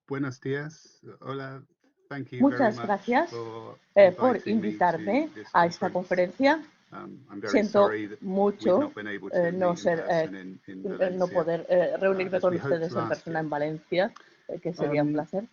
Buenos días. Hola. Thank you very Muchas much gracias for por inviting me invitarme to this a esta conference. conferencia. I'm very Siento sorry that we've mucho not been able to no meet in ser, person in no Valencia, poder reunirme as con we hoped ustedes en last persona year. en Valencia, que sería un placer.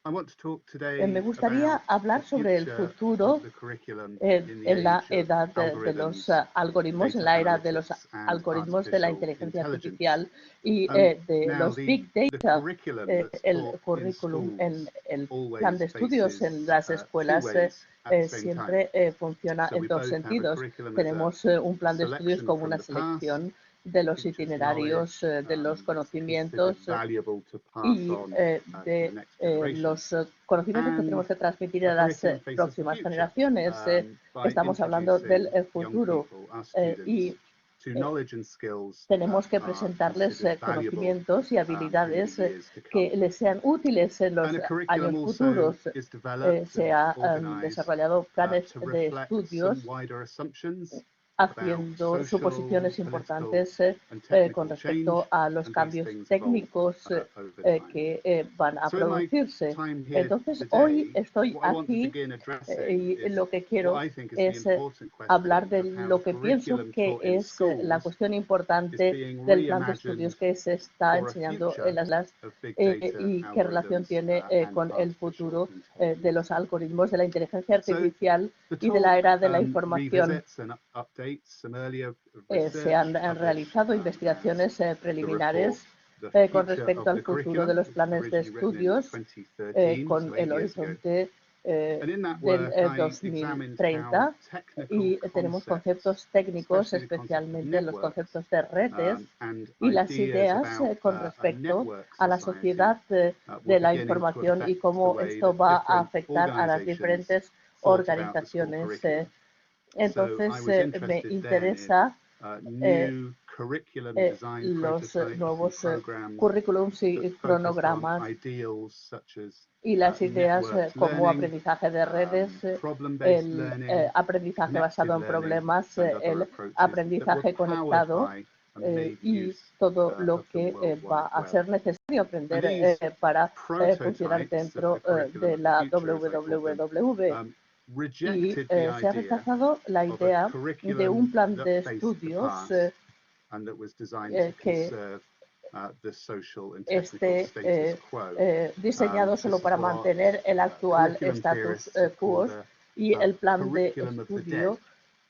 I want to talk Me today gustaría about hablar the sobre el future futuro of the curriculum in the en la age of edad de los algorithms, algoritmos, en data la era de los analytics, and algoritmos de la artificial inteligencia intelligence. artificial y de Now, los the big data. curriculum that's El taught in currículum en schools el plan always de estudios faces en las two escuelas ways at the same time. siempre funciona So en we dos both have a sentidos. curriculum as a Tenemos un plan de estudios selection como from una the past selección de that los teaches knowledge itinerarios, de los that's considered conocimientos valuable to pass y on to the de next generation, los conocimientos que and tenemos que transmitir a a las curriculum faces the próximas future generaciones. by Estamos hablando del introducing young futuro people, our y students, to knowledge and skills that tenemos que are presentarles considered valuable conocimientos y in habilidades the years to come. que les sean útiles en los And a curriculum años also futuros. is developed Se and ha organized desarrollado planes to de reflect some estudios wider assumptions about haciendo social, suposiciones political, importantes and con technical respecto change, a los and these cambios things evolve técnicos over time. que van a So in my producirse. time here Entonces, hoy today, estoy what I want to aquí begin addressing y is lo que what quiero I think is the es important hablar question de of how the lo que pienso curriculum que taught in es la schools cuestión is importante being del plan de estudios reimagined que se está for a enseñando en future las of big data, y qué relación algorithms, tiene and con el artificial futuro de intelligence. los algoritmos, de la inteligencia So artificial the y de la talk era de la información. revisits and updates some earlier Se han research published realizado as investigaciones the report preliminares The con Future respecto of al the futuro de Curriculum, los which was planes de originally written in estudios 2013, con so 8 el years ago. horizonte And in that del work, I examined how 2030 technical y tenemos concepts, conceptos técnicos, especially the concept of especialmente los networks, conceptos de redes and y las ideas ideas about con a respecto network a la society sociedad were de la beginning to información y affect the cómo way esto that va a different afectar a las organizations diferentes thought about the school organizaciones. curriculum. So I Entonces was me interested then in interesa new curriculum design los prototypes and nuevos programs currículums that y focused on cronogramas ideals such as y las ideas networked como learning, aprendizaje de redes, problem-based el learning, aprendizaje connected basado en learning, problemas, and other el approaches that were aprendizaje powered conectado by and made y use todo lo of the que World va Wide a Web. ser necesario And aprender these para funcionar prototypes of dentro the curriculum de of the la future, as I called them, WWW. Y rejected the se ha idea rechazado la of a idea de un curriculum plan that de faced the estudios past and that was designed to que conserve the social and technical esté status quo. diseñado solo This is para what mantener el actual curriculum status theorists have quo called y a el plan de curriculum of the dead. estudio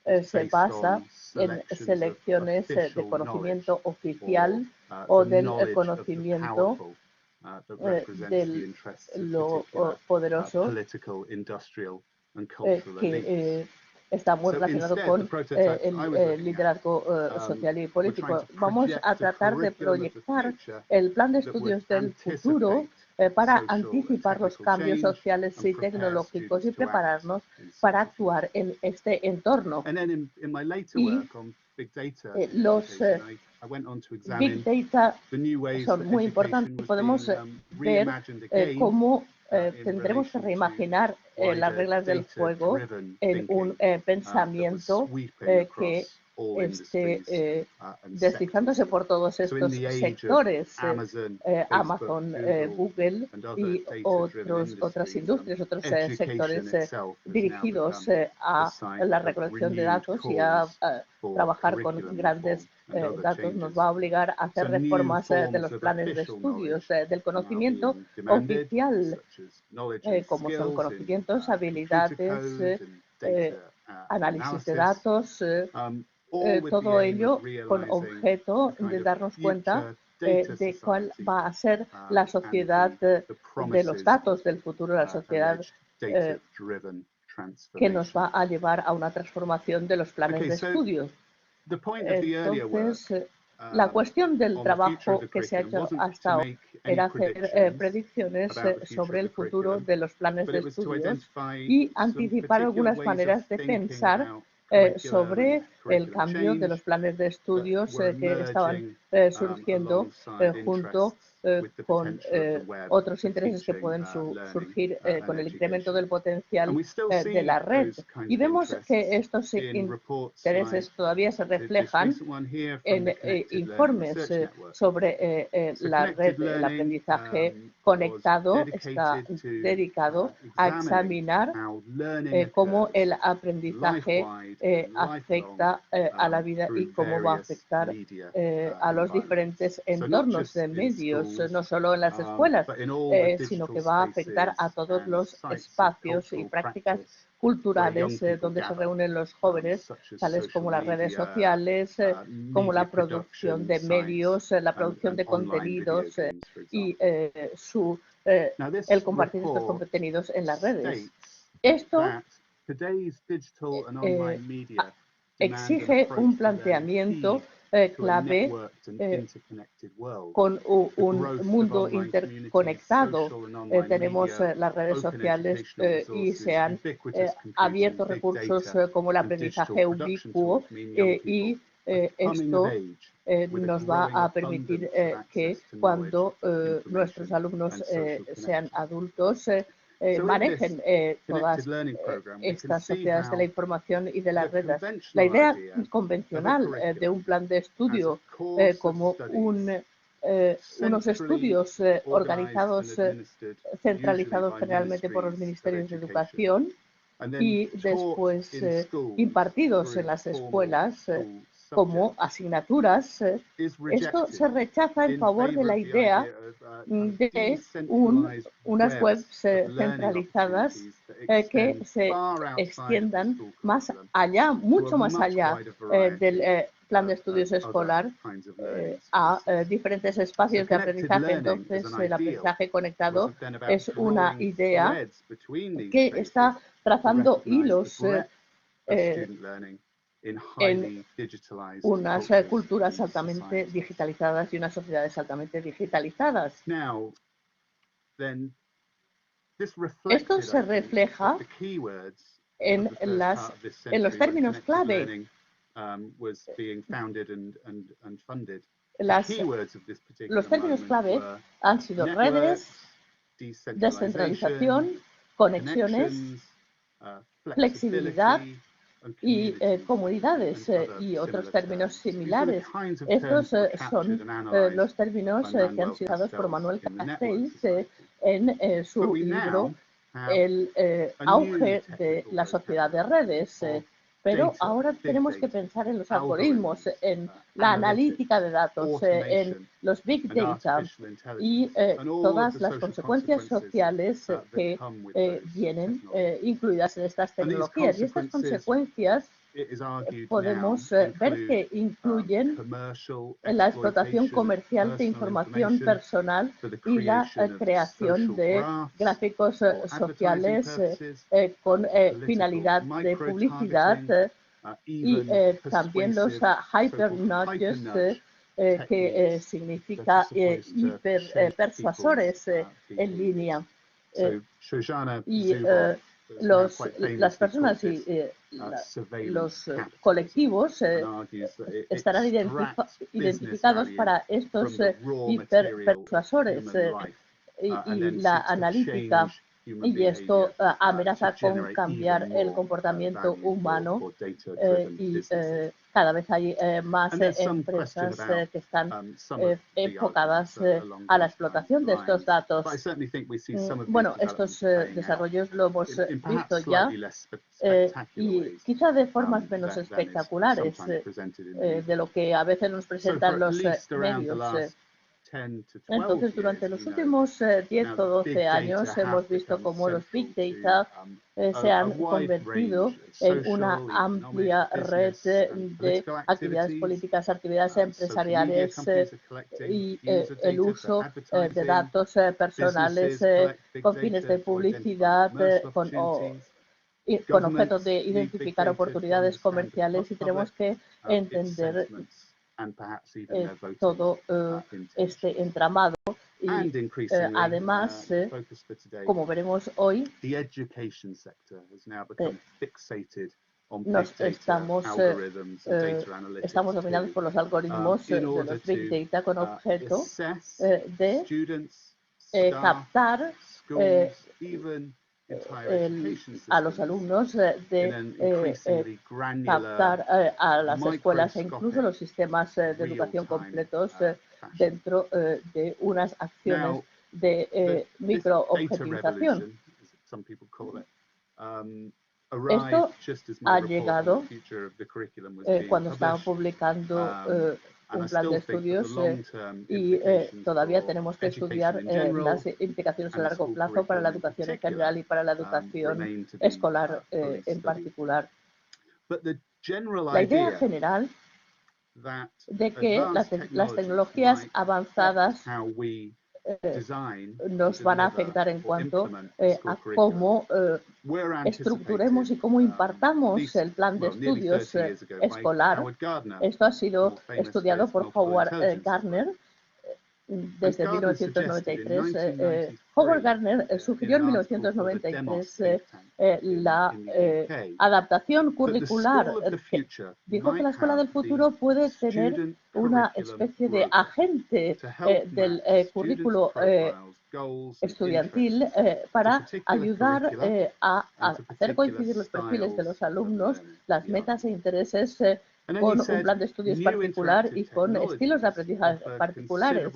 It's se based basa on en selections of selecciones de official conocimiento knowledge oficial or o the del knowledge of the conocimiento powerful that represents the de interests of lo particular poderoso political, industrial, and cultural elites. que está muy So relacionado instead, the con prototypes I was el looking at liderazgo social y were trying político. to Vamos a project a tratar de curriculum of the proyectar future el plan de that would estudios del futuro anticipate para social and anticipar los technical cambios change sociales and y prepare tecnológicos students y to act prepararnos in such para a future. actuar en este entorno. And then in my later Y work on big data in los education, I went on to Big examine Data the new ways son that muy education importantes y was podemos being ver reimagined again cómo in tendremos que relation to reimaginar las wider reglas del juego data-driven en un thinking that was pensamiento sweeping que across all esté industries and deslizándose sectors. por todos So in estos the age of sectores, Amazon, Facebook, Amazon, Google, Google and other y data-driven otras industries, industrias, otros education sectores itself has now dirigidos become the a site la of recolección de renewed datos y a calls for trabajar con curriculum grandes reform and other datos nos changes. va a obligar a So hacer new reformas de forms los of planes de official estudios, knowledge del are now conocimiento being demanded, oficial, such as knowledge and como son skills in conocimientos, computer habilidades, code and data análisis de analysis, datos, all with the todo aim of ello con realizing objeto a kind de of darnos cuenta future data de cuál society va a ser la and sociedad the de los promises of datos del futuro, la sociedad alleged data-driven que nos transformation. va a llevar a una transformación de los planes Okay, de so estudios. the point of the earlier work Entonces, la cuestión del on the future of trabajo the que se ha curriculum hecho wasn't to hasta ahora make any era hacer predictions predicciones about the future sobre of el the futuro curriculum, de los planes but de it was to estudios identify y some anticipar particular algunas ways of maneras de thinking pensar about curriculum and sobre el curriculum cambio de change los planes de that estudios were que estaban emerging surgiendo junto con otros intereses que pueden surgir con el incremento del potencial de la red. Y vemos que estos intereses todavía se reflejan en informes sobre la red. El aprendizaje conectado está dedicado a examinar cómo el aprendizaje afecta a la vida y cómo va a afectar a los diferentes entornos de medios, no solo en las escuelas, sino que va a afectar a todos los espacios y prácticas culturales donde se reúnen los jóvenes, tales como las redes sociales, como la producción de medios, la producción de contenidos y el compartir estos contenidos en las redes. Esto exige un planteamiento clave con un mundo interconectado. Tenemos las redes sociales y se han abierto recursos como el aprendizaje ubicuo y esto nos va a permitir que cuando nuestros alumnos sean adultos manejen todas estas sociedades de la información y de las redes. La idea convencional de un plan de estudio como unos estudios organizados, centralizados generalmente por los ministerios de educación y después impartidos en las escuelas como asignaturas, esto se rechaza en favor de la idea de unas webs centralizadas que se extiendan más allá, mucho más allá del plan de estudios escolar a diferentes espacios de aprendizaje. Entonces, el aprendizaje conectado es una idea que está trazando hilos en unas culturas altamente digitalizadas y unas sociedades altamente digitalizadas. Esto se refleja en los términos clave. Los términos clave han sido redes, descentralización, conexiones, flexibilidad y comunidades y otros términos similares. Estos son los términos que han sido usados por Manuel Castells en su libro El auge de la sociedad de redes. Pero ahora tenemos que pensar en los algoritmos, en la analítica de datos, en los big data y todas las consecuencias sociales que vienen incluidas en estas tecnologías. Y estas consecuencias podemos ver que incluyen la explotación comercial de información personal y la creación de gráficos sociales con finalidad de publicidad y también los hyper-nudges que significa hiperpersuasores en línea. Y las personas y los colectivos estarán identificados para estos hiperpersuasores y la analítica, y esto amenaza con cambiar el comportamiento humano y cada vez hay más empresas que están enfocadas a la explotación de estos datos. Bueno, estos desarrollos lo hemos visto ya y quizá de formas menos espectaculares de lo que a veces nos presentan los medios. Entonces, durante los últimos 10 o 12 años hemos visto cómo los Big Data se han convertido en una amplia red de actividades políticas, actividades empresariales y el uso de datos personales con fines de publicidad, con objeto de identificar oportunidades comerciales, y tenemos que entender todo este entramado y además, como veremos hoy, estamos dominados por los algoritmos de los Big Data con objeto de captar a los alumnos, de captar a las escuelas e incluso los sistemas de educación completos dentro de unas acciones de microobjetivización. Esto ha llegado cuando estaba publicando un plan de estudios y todavía tenemos que estudiar las implicaciones a largo plazo para la educación en general y para la educación escolar en particular. La idea general de que las tecnologías avanzadas nos van a afectar en cuanto a cómo estructuremos y cómo impartamos el plan de estudios escolar. Esto ha sido estudiado por Howard Gardner desde 1993. Howard Gardner sugirió en 1993 la adaptación curricular. Dijo que la escuela del futuro puede tener una especie de agente del currículo estudiantil para ayudar a hacer coincidir los perfiles de los alumnos, las metas e intereses con un plan de estudios particular y con estilos de aprendizaje particulares.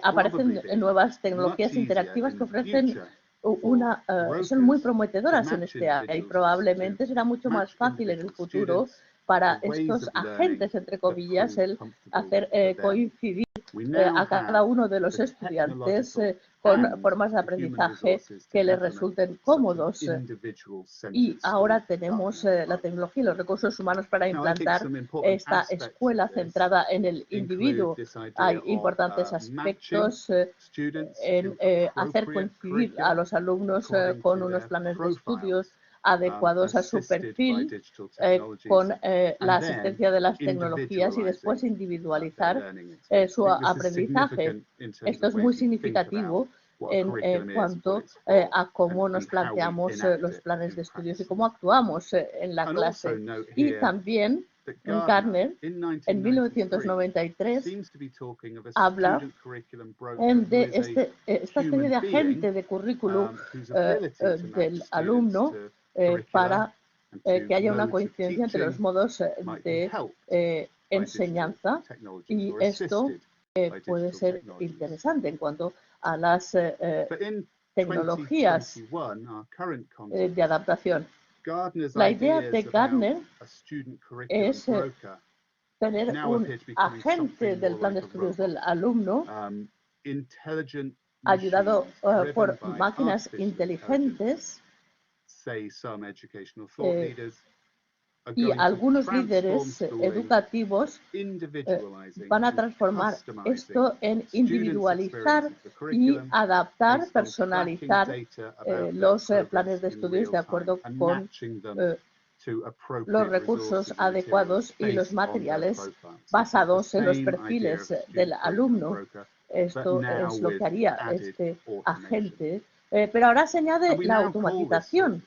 Aparecen nuevas tecnologías interactivas que ofrecen son muy prometedoras en este área y probablemente será mucho más fácil en el futuro para estos agentes, entre comillas, el hacer coincidir a cada uno de los estudiantes con formas de aprendizaje que les resulten cómodos. Y ahora tenemos la tecnología y los recursos humanos para implantar esta escuela centrada en el individuo. Hay importantes aspectos en hacer coincidir a los alumnos con unos planes de estudios adecuados a su perfil, con la asistencia de las tecnologías y después individualizar su aprendizaje. Esto es muy significativo en cuanto a cómo nos planteamos los planes de estudios y cómo actuamos en la clase. Y también Gardner, en 1993, habla de esta especie de agente de currículum del alumno para que haya una coincidencia entre los modos de enseñanza, y esto puede ser interesante en cuanto a las tecnologías de adaptación. La idea de Gardner es tener un agente del plan de estudios del alumno ayudado por máquinas inteligentes, y algunos líderes educativos van a transformar esto en individualizar y adaptar, personalizar los planes de estudios de acuerdo con los recursos adecuados y los materiales basados en los perfiles del alumno. Esto es lo que haría este agente, pero ahora se añade la automatización,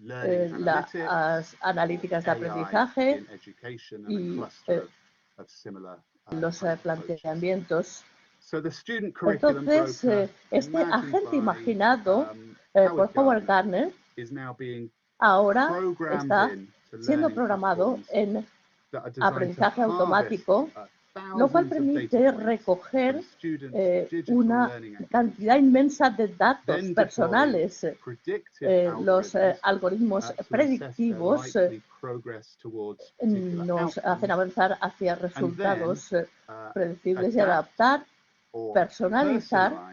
las analíticas de aprendizaje y los planteamientos. Entonces, este agente imaginado por Howard Gardner ahora está siendo programado en aprendizaje automático, lo cual permite recoger una cantidad inmensa de datos personales. Los algoritmos predictivos nos hacen avanzar hacia resultados predecibles y adaptar, personalizar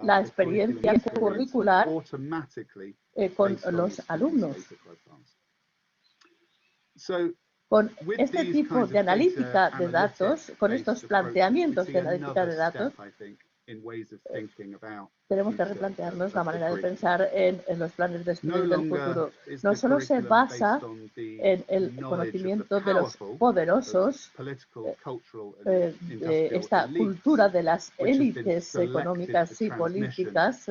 la experiencia curricular con los alumnos. Con este tipo de analítica de datos, con estos planteamientos de analítica de datos, tenemos que replantearnos la manera de pensar en los planes de estudios del futuro. No solo se basa en el conocimiento de los poderosos, de esta cultura de las élites económicas y políticas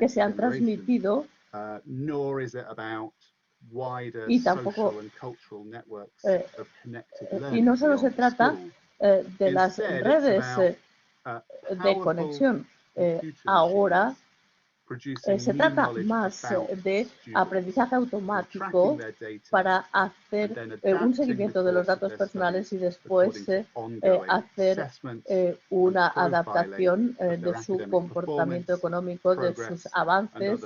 que se han transmitido Y tampoco, y no solo se trata de las redes de conexión. Ahora se trata más de aprendizaje automático para hacer un seguimiento de los datos personales y después hacer una adaptación de su comportamiento económico, de sus avances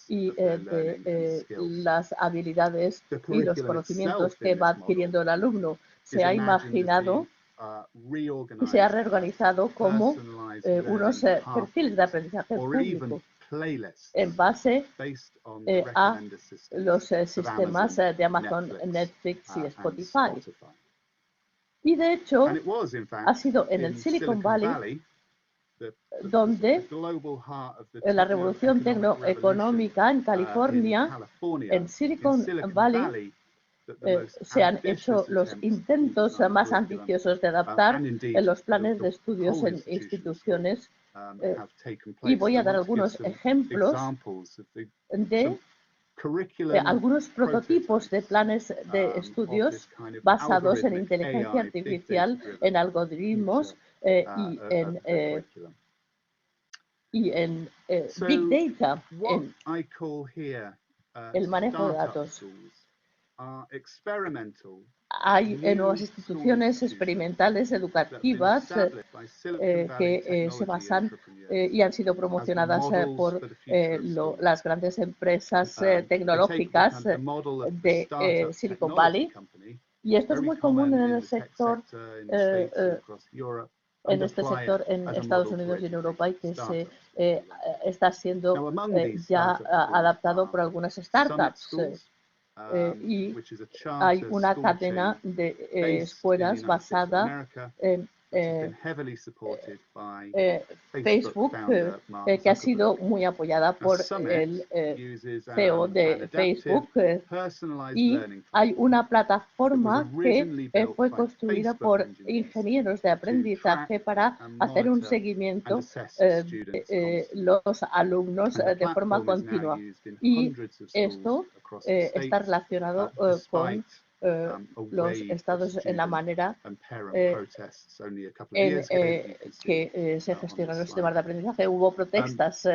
y de las habilidades y los conocimientos que va adquiriendo el alumno. Se ha imaginado y se ha reorganizado como unos perfiles de aprendizaje público en base a los sistemas de Amazon, Netflix y Spotify. Y de hecho, ha sido en el Silicon Valley donde la revolución tecnoeconómica en California, en Silicon Valley, se han hecho los intentos más ambiciosos de adaptar los planes de estudios en instituciones y voy a dar algunos ejemplos de algunos prototipos de planes de estudios basados en inteligencia artificial, en algoritmos y en Big Data, en el manejo de datos. Hay nuevas instituciones experimentales educativas que se basan y han sido promocionadas por las grandes empresas tecnológicas de Silicon Valley. Y esto es muy común en el sector, en Estados Unidos y en Europa, y que se está siendo ya adaptado por algunas startups. Y hay una cadena de escuelas basada en Facebook, que ha sido muy apoyada por el CEO de Facebook, y hay una plataforma que fue construida por ingenieros de aprendizaje para hacer un seguimiento de los alumnos de forma continua. Y esto está relacionado con los estados en la manera en que se gestionan los sistemas de aprendizaje. Hubo protestas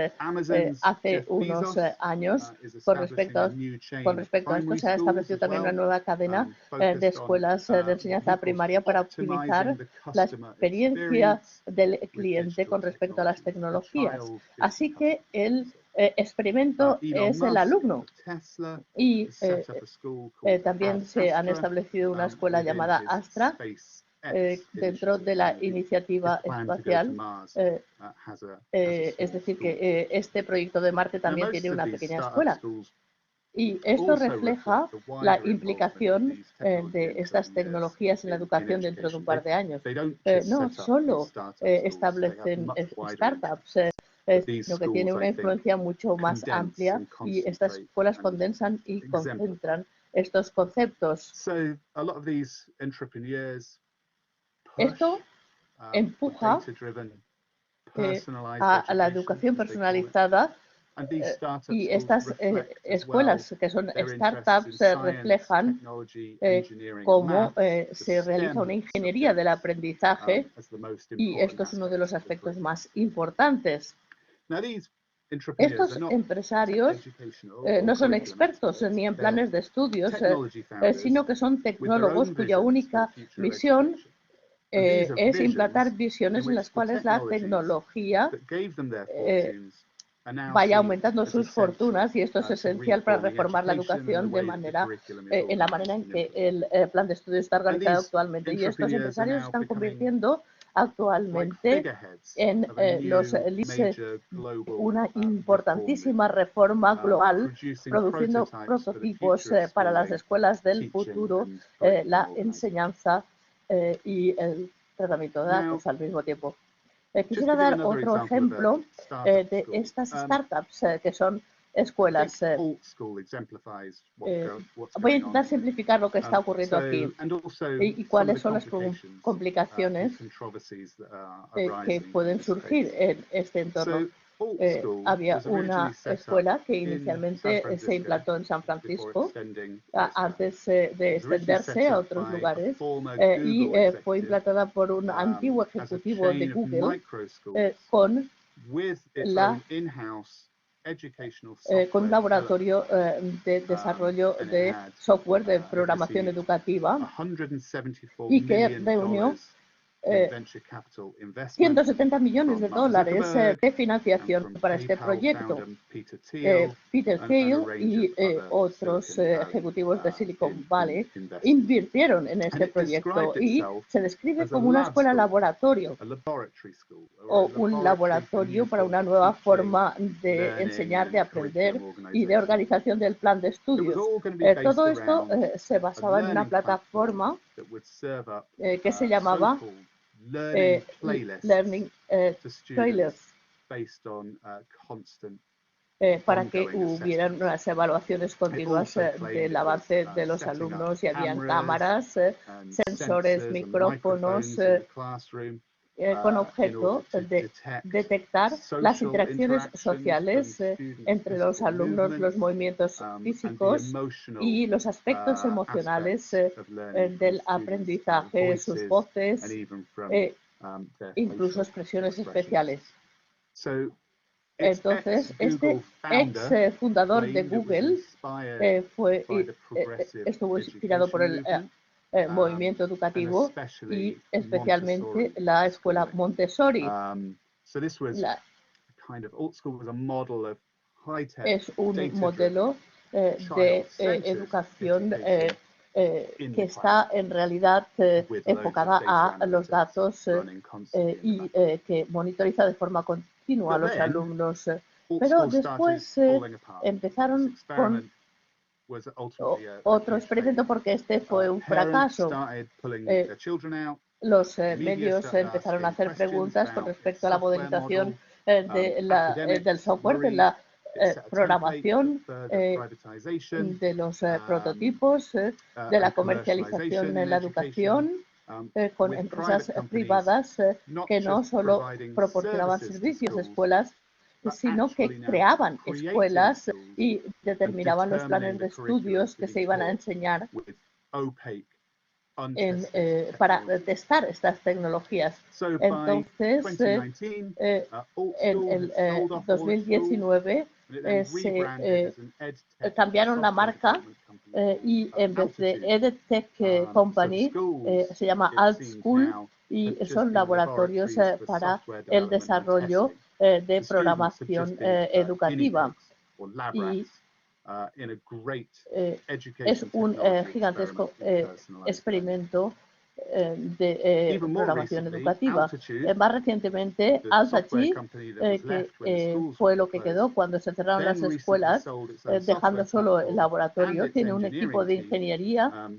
hace unos años con respecto a esto. Se ha establecido también una nueva cadena de escuelas de enseñanza primaria para optimizar la experiencia del cliente con respecto a las tecnologías. Así que el experimento es el alumno, y también se han establecido una escuela llamada Astra dentro de la iniciativa espacial, es decir, que este proyecto de Marte también tiene una pequeña escuela. Y esto refleja la implicación de estas tecnologías en la educación dentro de un par de años. No solo establecen startups, sino que tiene una influencia mucho más amplia, y estas escuelas condensan y concentran estos conceptos. Esto empuja a la educación personalizada, y estas escuelas, que son startups, reflejan cómo se realiza una ingeniería del aprendizaje, y esto es uno de los aspectos más importantes. Estos empresarios no son expertos ni en planes de estudios, sino que son tecnólogos cuya única misión es implantar visiones en las cuales la tecnología vaya aumentando sus fortunas, y esto es esencial para reformar la educación de manera en la manera en que el plan de estudio está organizado actualmente. Y estos empresarios se están convirtiendo actualmente en los líderes de una importantísima reforma global, produciendo prototipos para las escuelas del futuro, la enseñanza y el tratamiento de datos al mismo tiempo. Quisiera dar otro ejemplo de estas startups que son escuelas. Voy a intentar simplificar lo que está ocurriendo aquí y cuáles son las complicaciones que pueden surgir en este entorno. había una escuela que inicialmente se implantó en San Francisco antes de extenderse a otros lugares y fue implantada por un antiguo ejecutivo de Google con un laboratorio de desarrollo de software de programación educativa y que reunió 170 millones de dólares de financiación para este proyecto. Peter Thiel y otros ejecutivos de Silicon Valley invirtieron en este proyecto y se describe como una escuela laboratorio o un laboratorio para una nueva forma de enseñar, de aprender y de organización del plan de estudios. Todo esto se basaba en una plataforma que se llamaba Learning Trailers para que hubieran unas evaluaciones continuas del avance de los alumnos y habían cámaras, sensores, micrófonos con objeto de detectar las interacciones sociales entre los alumnos, los movimientos físicos y los aspectos emocionales del aprendizaje, sus voces, incluso expresiones especiales. Entonces, este ex fundador de Google estuvo inspirado por el movimiento educativo y especialmente la escuela Montessori. Es un modelo de educación que está en realidad enfocada a los datos y que monitoriza de forma continua a los alumnos. Pero después empezaron con otro experimento porque este fue un fracaso. Los medios empezaron a hacer preguntas con respecto a la modernización del software, de la programación, de los prototipos, de la comercialización en la educación, con empresas privadas que no solo proporcionaban servicios a escuelas, sino que creaban escuelas y determinaban los planes de estudios que se iban a enseñar para testar estas tecnologías. Entonces, en el 2019 cambiaron la marca y en vez de EdTech Company se llama AltSchool y son laboratorios para el desarrollo de programación educativa. Y es un gigantesco experimento de programación educativa. Más recientemente, Altitude, que fue lo que quedó cuando se cerraron las escuelas, dejando solo el laboratorio, tiene un equipo de ingeniería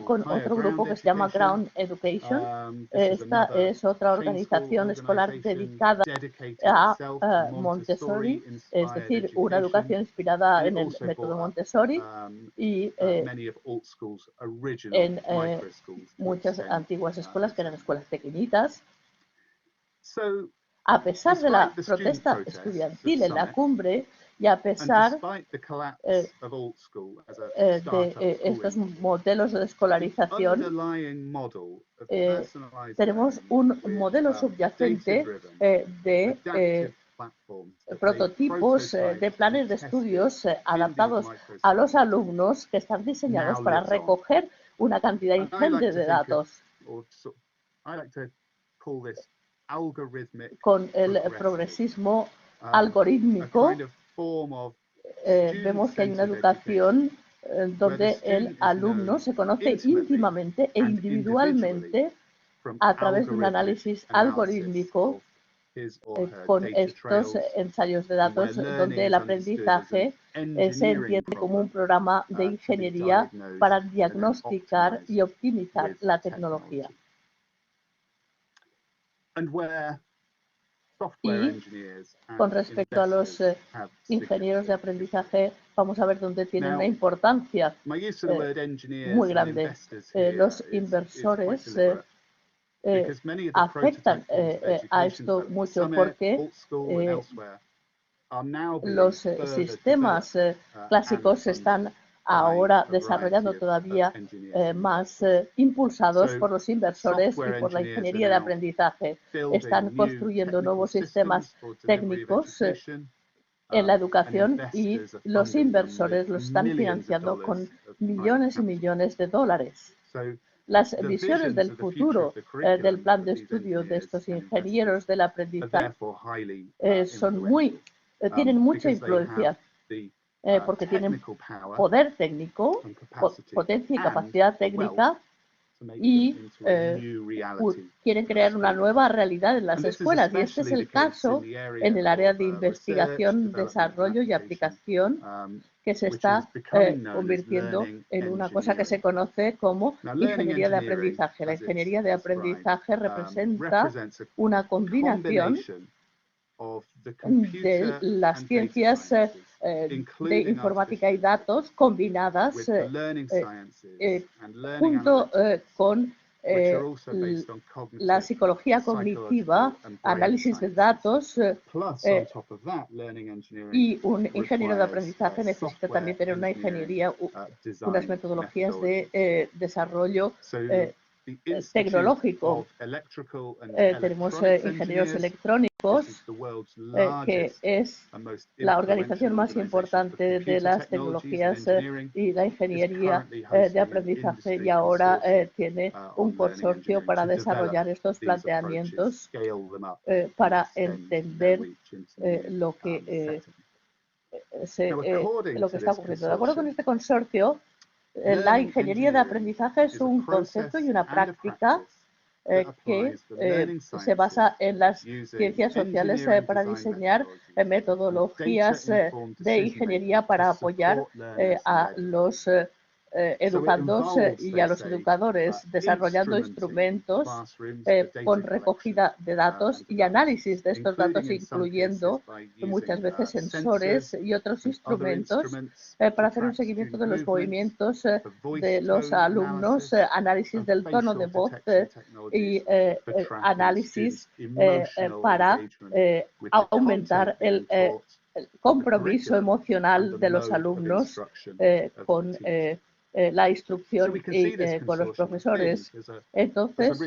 con otro grupo que se llama Ground Education. Esta es otra organización escolar dedicada a Montessori, es decir, una educación inspirada en el método Montessori y en muchas antiguas escuelas que eran escuelas pequeñitas. A pesar de la protesta estudiantil en la cumbre y a pesar de estos modelos de escolarización, tenemos un modelo subyacente de prototipos de planes de estudios adaptados a los alumnos que están diseñados para recoger una cantidad ingente de datos. Con el progresismo algorítmico, vemos que hay una educación donde el alumno se conoce íntimamente e individualmente a través de un análisis algorítmico con estos ensayos de datos, donde el aprendizaje se entiende como un programa de ingeniería para diagnosticar y optimizar la tecnología. Y con respecto a los ingenieros de aprendizaje, vamos a ver dónde tienen una importancia muy grande. Los inversores afectan a esto mucho porque los sistemas clásicos están ahora desarrollando todavía más impulsados por los inversores y por la ingeniería de aprendizaje. Están construyendo nuevos sistemas técnicos en la educación y los inversores los están financiando con millones y millones de dólares. Las visiones del futuro del plan de estudio de estos ingenieros del aprendizaje tienen mucha influencia porque tienen poder técnico, potencia y capacidad técnica y quieren crear una nueva realidad en las escuelas. Y este es el caso en el área de investigación, desarrollo y aplicación, que se está convirtiendo en una cosa que se conoce como ingeniería de aprendizaje. La ingeniería de aprendizaje representa una combinación de las ciencias de informática y datos combinadas junto con la psicología cognitiva, análisis de datos y un ingeniero de aprendizaje necesita también tener una ingeniería, unas metodologías de desarrollo tecnológico. Tenemos ingenieros electrónicos, que es la organización más importante de las tecnologías y la ingeniería de aprendizaje, y ahora tiene un consorcio para desarrollar estos planteamientos para entender lo que está ocurriendo. De acuerdo con este consorcio, la ingeniería de aprendizaje es un concepto y una práctica que se basa en las ciencias sociales para diseñar metodologías de ingeniería para apoyar a los educandos y a los educadores, desarrollando instrumentos con recogida de datos y análisis de estos datos, incluyendo muchas veces sensores y otros instrumentos para hacer un seguimiento de los movimientos de los alumnos, análisis del tono de voz y análisis para aumentar el compromiso emocional de los alumnos con la instrucción y con los profesores. Entonces,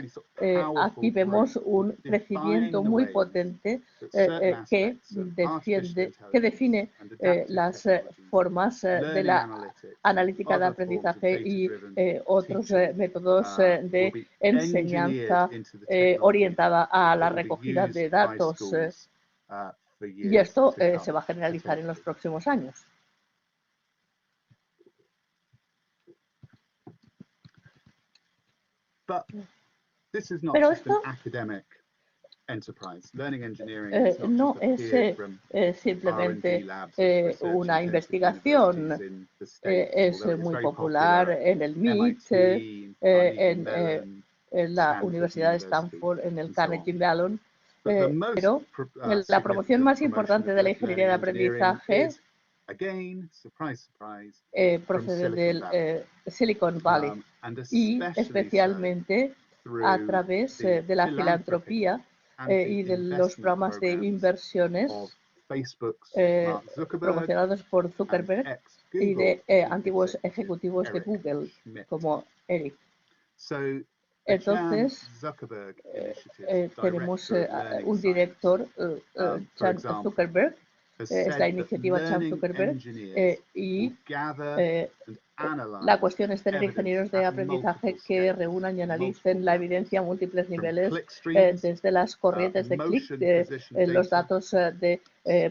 aquí vemos un crecimiento muy potente que define las formas de la analítica de aprendizaje y otros métodos de enseñanza orientada a la recogida de datos. Y esto se va a generalizar en los próximos años. Pero esto no es simplemente una investigación. Es muy popular en el MIT, en la Universidad de Stanford, en el Carnegie Mellon. Pero la promoción más importante de la ingeniería de aprendizaje procede del Silicon Valley y especialmente a través de la filantropía y de los programas de inversiones promocionados por Zuckerberg y de antiguos ejecutivos de Google como Eric. Entonces, tenemos un director, Chan Zuckerberg, es la iniciativa Chan Zuckerberg, y la cuestión es tener ingenieros de aprendizaje que reúnan y analicen la evidencia a múltiples niveles, desde las corrientes de clic, los datos de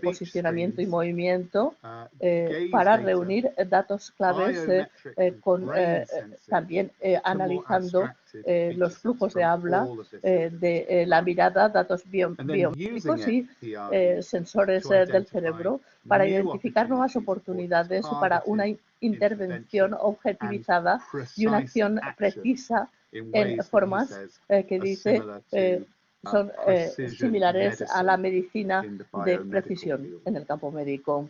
posicionamiento y movimiento, para reunir datos claves, también analizando los flujos de habla, de la mirada, datos biométricos y sensores del cerebro, para identificar nuevas oportunidades para una intervención objetivizada y una acción precisa en formas que dice son similares a la medicina de precisión en el campo médico.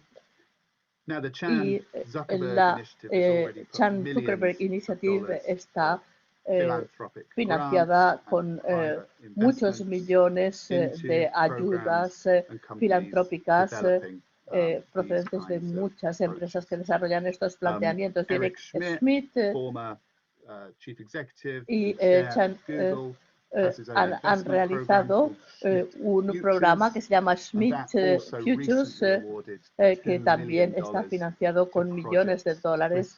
Y la Chan Zuckerberg Initiative está financiada con muchos millones de ayudas filantrópicas procedentes de muchas empresas que desarrollan estos planteamientos. Eric Schmidt y Chan han realizado un programa que se llama Schmidt Futures, que también está financiado con millones de dólares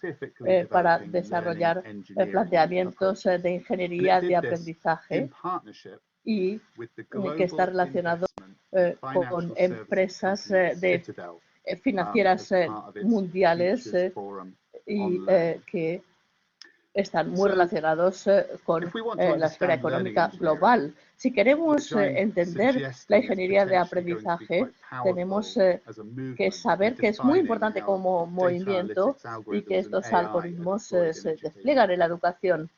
para desarrollar planteamientos de ingeniería de aprendizaje y que está relacionado con empresas financieras mundiales y que están muy relacionados con la esfera económica global. Si queremos entender la ingeniería de aprendizaje, tenemos que saber que es muy importante como movimiento y que estos algoritmos se despliegan en la educación.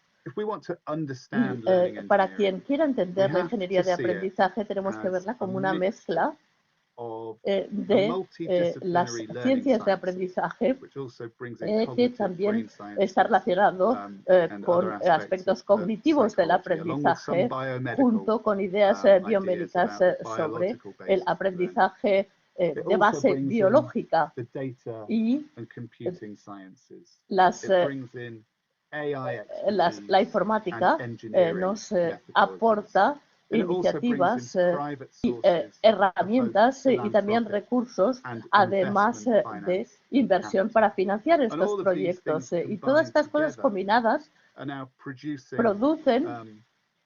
Para quien quiera entender la ingeniería de aprendizaje, tenemos que verla como una mezcla de las ciencias de aprendizaje, que también está relacionado con aspectos cognitivos del aprendizaje, junto con ideas biomédicas sobre el aprendizaje de base biológica y la informática nos aporta iniciativas y herramientas y también recursos, además de inversión para financiar estos proyectos. Y todas estas cosas combinadas producen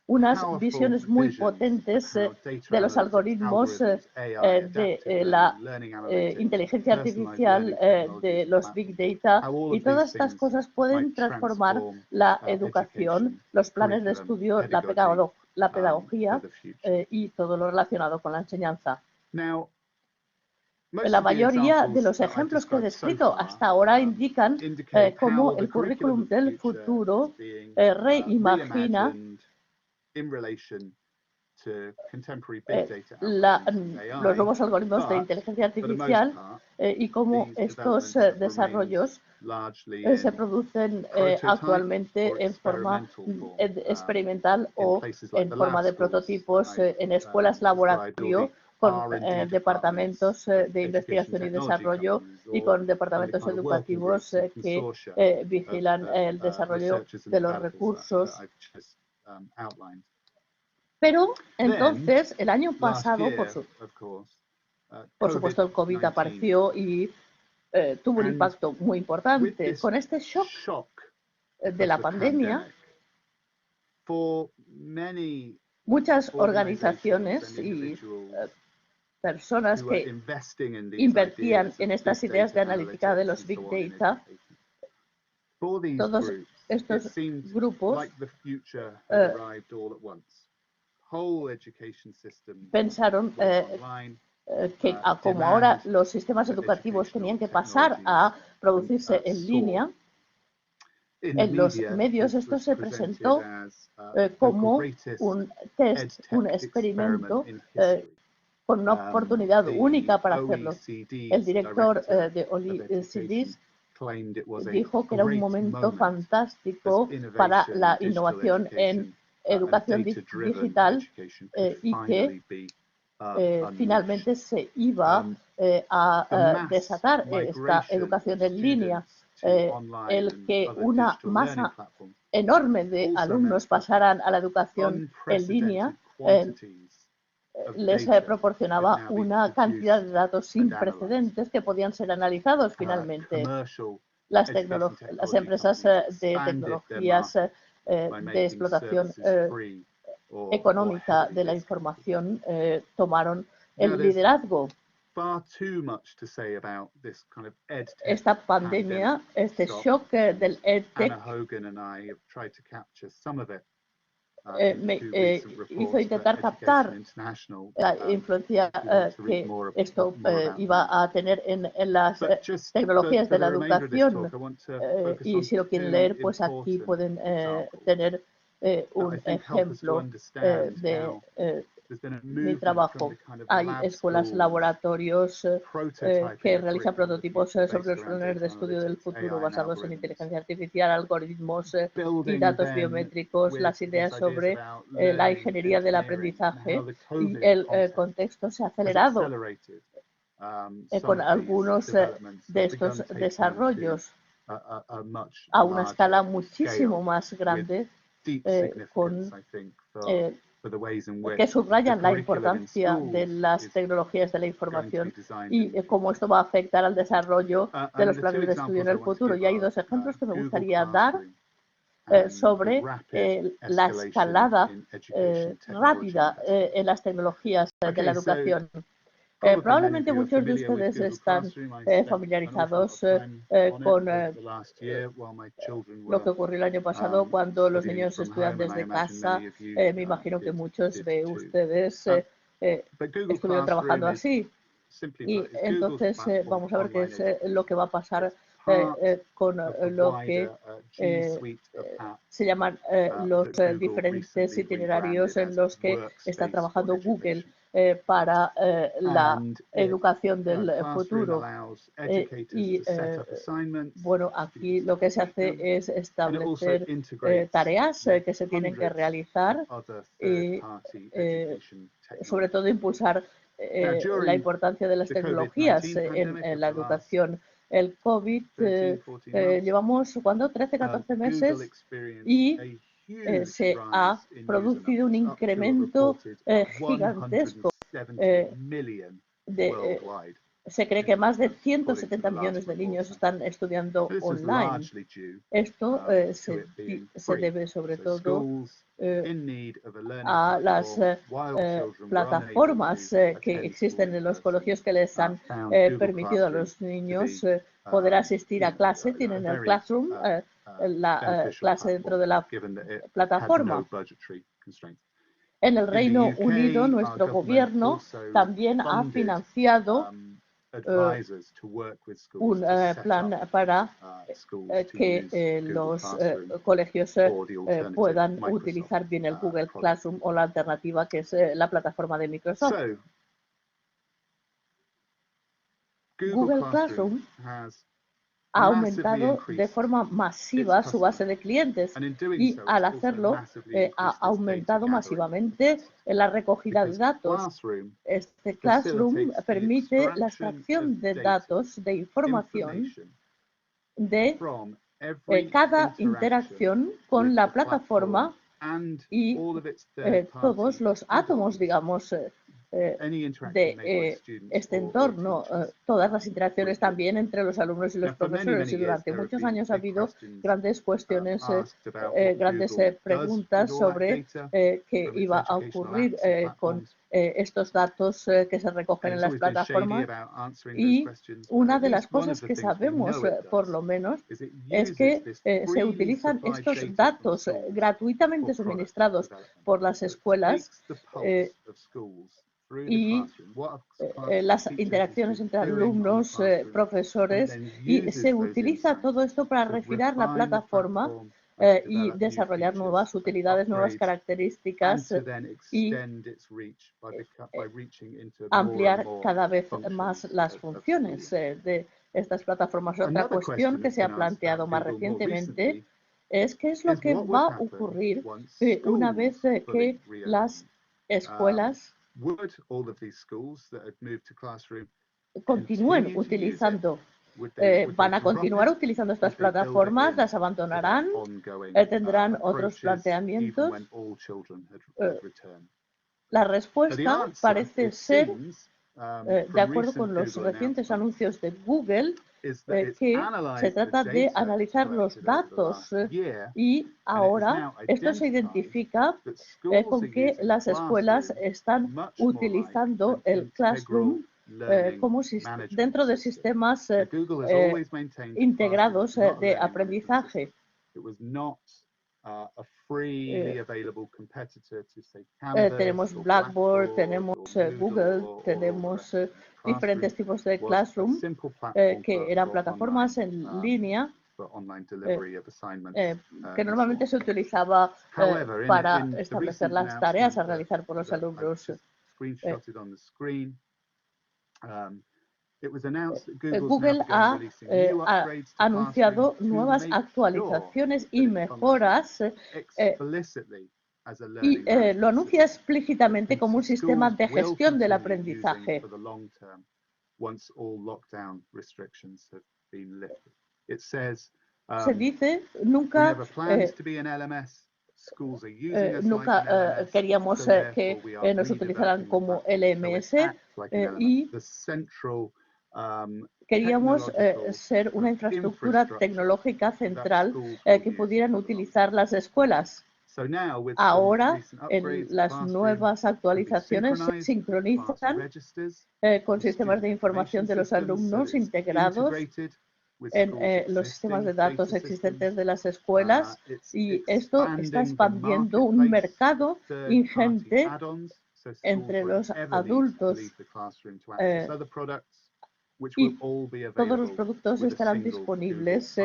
unas visiones muy potentes de los algoritmos de la inteligencia artificial, de los Big Data, y todas estas cosas pueden transformar la educación, los planes de estudio, la pedagogía y todo lo relacionado con la enseñanza. La mayoría de los ejemplos que he descrito hasta ahora indican cómo el currículum del futuro reimagina los nuevos algoritmos de inteligencia artificial y cómo estos desarrollos se producen actualmente en forma experimental o en forma de prototipos en escuelas laboratorio, con departamentos de investigación y desarrollo y con departamentos educativos que vigilan el desarrollo de los recursos. Pero entonces, el año pasado, por supuesto, el COVID apareció y tuvo un impacto muy importante. Con este shock de la pandemia, muchas organizaciones y personas que invertían en estas ideas de analítica de los Big Data, todos estos grupos pensaron que como ahora los sistemas educativos tenían que pasar a producirse en línea, en los medios esto se presentó como un test, un experimento con una oportunidad única para hacerlo. El director de OECD dijo que era un momento fantástico para la innovación en educación digital y que finalmente se iba a desatar esta educación en línea. El que una masa enorme de alumnos pasaran a la educación en línea les proporcionaba una cantidad de datos sin precedentes que podían ser analizados finalmente. Las empresas de tecnologías de explotación económica de la información tomaron el liderazgo. Esta pandemia, este shock del EdTech me hizo intentar captar la influencia que esto iba a tener en las tecnologías de la educación. Y si lo quieren leer, pues aquí pueden tener un ejemplo de mi trabajo. Hay escuelas, laboratorios que realizan prototipos sobre los planes de estudio del futuro basados en inteligencia artificial, algoritmos y datos biométricos, las ideas sobre la ingeniería del aprendizaje, y el contexto se ha acelerado con algunos de estos desarrollos a una escala muchísimo más grande, que subrayan la importancia de las tecnologías de la información y cómo esto va a afectar al desarrollo de los planes de estudio en el futuro. Y hay dos ejemplos que me gustaría dar sobre la escalada rápida en las tecnologías de la educación. Probablemente muchos de ustedes están familiarizados con lo que ocurrió el año pasado cuando los niños estudian desde casa. Me imagino que muchos de ustedes estuvieron trabajando así. Y entonces vamos a ver qué es lo que va a pasar con lo que se llaman los diferentes itinerarios en los que está trabajando Google para la educación del futuro. Bueno, aquí lo que se hace es establecer tareas que se tienen que realizar y sobre todo impulsar la importancia de las tecnologías en la educación. El COVID, llevamos, ¿cuándo? 13, 14 meses y se ha producido un incremento gigantesco. Se cree que más de 170 millones de niños están estudiando online. Esto se debe sobre todo a las plataformas que existen en los colegios que les han permitido a los niños poder asistir a clase. Tienen el Classroom, la clase dentro de la plataforma. En el Reino Unido, nuestro gobierno también ha financiado un plan para que los colegios puedan utilizar bien el Google Classroom o la alternativa que es la plataforma de Microsoft. Google Classroom ha aumentado de forma masiva su base de clientes y al hacerlo ha aumentado masivamente la recogida de datos. Este Classroom permite la extracción de datos, de información de cada interacción con la plataforma y todos los átomos, digamos, de este entorno, todas las interacciones también entre los alumnos y los profesores. Y durante muchos años ha habido grandes cuestiones, grandes preguntas sobre qué iba a ocurrir con estos datos que se recogen en las plataformas. Y una de las cosas que sabemos, por lo menos, es que se utilizan estos datos gratuitamente suministrados por las escuelas y las interacciones entre alumnos, profesores, y se utiliza todo esto para refinar la plataforma y desarrollar nuevas utilidades, nuevas características y ampliar cada vez más las funciones de estas plataformas. Otra cuestión que se ha planteado más recientemente es qué es lo que va a ocurrir una vez que las escuelas continúen utilizando, van a continuar utilizando estas plataformas, las abandonarán, tendrán otros planteamientos. La respuesta parece ser, de acuerdo con los recientes anuncios de Google, que se trata de analizar los datos y ahora esto se identifica con que las escuelas están utilizando el Classroom como dentro de sistemas integrados de aprendizaje. Tenemos Blackboard, tenemos Google, tenemos diferentes tipos de Classroom que eran plataformas en línea que normalmente se utilizaba para establecer las tareas a realizar por los alumnos. Google ha anunciado nuevas actualizaciones y mejoras y lo anuncia explícitamente como un sistema de gestión del aprendizaje. Se dice, nunca queríamos que nos utilizaran como LMS y queríamos ser una infraestructura tecnológica central que pudieran utilizar las escuelas. Ahora, en las nuevas actualizaciones se sincronizan con sistemas de información de los alumnos integrados en los sistemas de datos existentes de las escuelas, y esto está expandiendo un mercado ingente entre los adultos y todos los productos estarán disponibles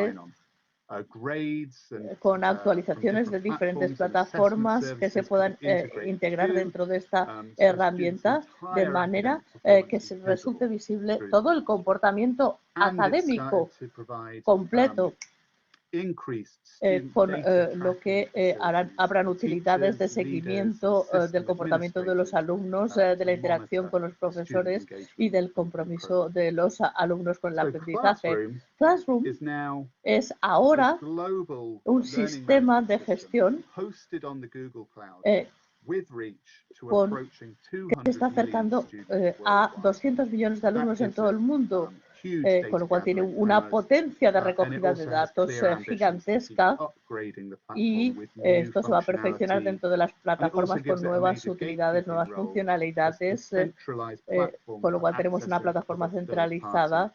con actualizaciones de diferentes plataformas que se puedan integrar dentro de esta herramienta, de manera que se resulte visible todo el comportamiento académico completo, con lo que habrán utilidades de seguimiento del comportamiento de los alumnos, de la interacción con los profesores y del compromiso de los alumnos con el aprendizaje. Classroom es ahora un sistema de gestión que se está acercando a 200 millones de alumnos en todo el mundo, con lo cual tiene una potencia de recogida de datos gigantesca, y esto se va a perfeccionar dentro de las plataformas con nuevas utilidades, nuevas funcionalidades, con lo cual tenemos una plataforma centralizada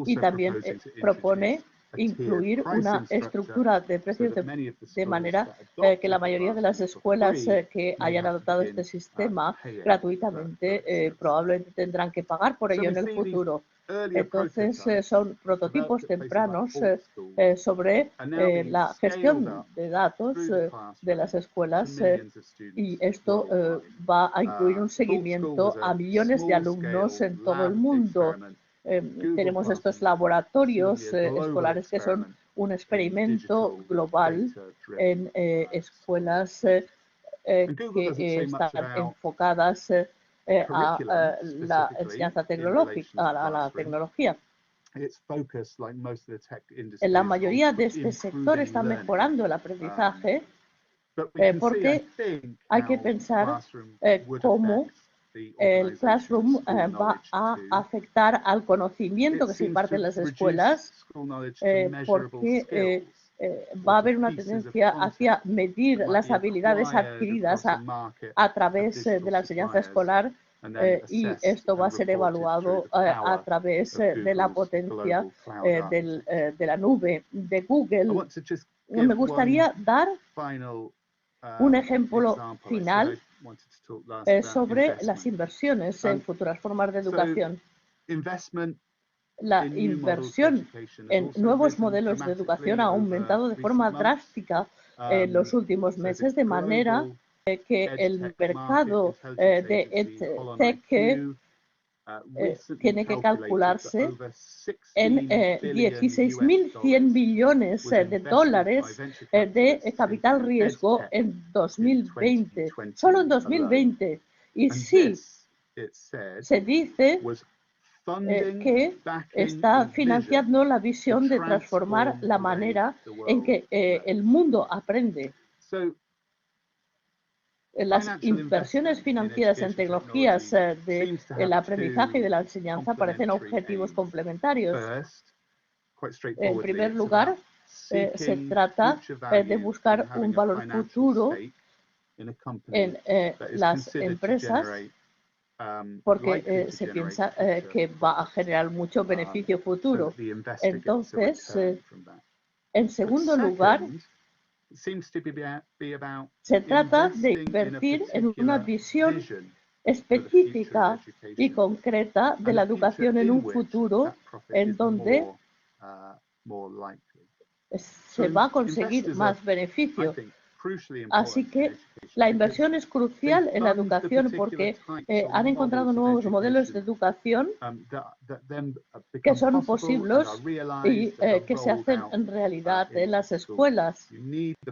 y también propone incluir una estructura de precios de manera que la mayoría de las escuelas que hayan adoptado este sistema gratuitamente probablemente tendrán que pagar por ello en el futuro. Entonces son prototipos tempranos sobre la gestión de datos de las escuelas, y esto va a incluir un seguimiento a millones de alumnos en todo el mundo. Tenemos estos laboratorios escolares que son un experimento global en escuelas que están enfocadas a la enseñanza tecnológica, a la tecnología. La mayoría de este sector está mejorando el aprendizaje porque hay que pensar cómo el Classroom va a afectar al conocimiento que se imparte en las escuelas, porque va a haber una tendencia hacia medir las habilidades adquiridas a través de la enseñanza escolar, y esto va a ser evaluado a través de la potencia de la nube de Google. Me gustaría dar un ejemplo final sobre las inversiones en futuras formas de educación. La inversión en nuevos modelos de educación ha aumentado de forma drástica en los últimos meses, de manera que el mercado de EdTech tiene que calcularse en 16.100 billones de dólares de capital riesgo en 2020, solo en 2020. Y sí, se dice que está financiando la visión de transformar la manera en que el mundo aprende. Las inversiones financieras en tecnologías del aprendizaje y de la enseñanza parecen objetivos complementarios. En primer lugar, se trata de buscar un valor futuro en las empresas, porque se piensa que va a generar mucho beneficio futuro. Entonces, en segundo lugar, se trata de invertir en una visión específica y concreta de la educación en un futuro en donde se va a conseguir más beneficio. Así que la inversión es crucial en la educación porque han encontrado nuevos modelos de educación que son posibles y que se hacen en realidad en las escuelas.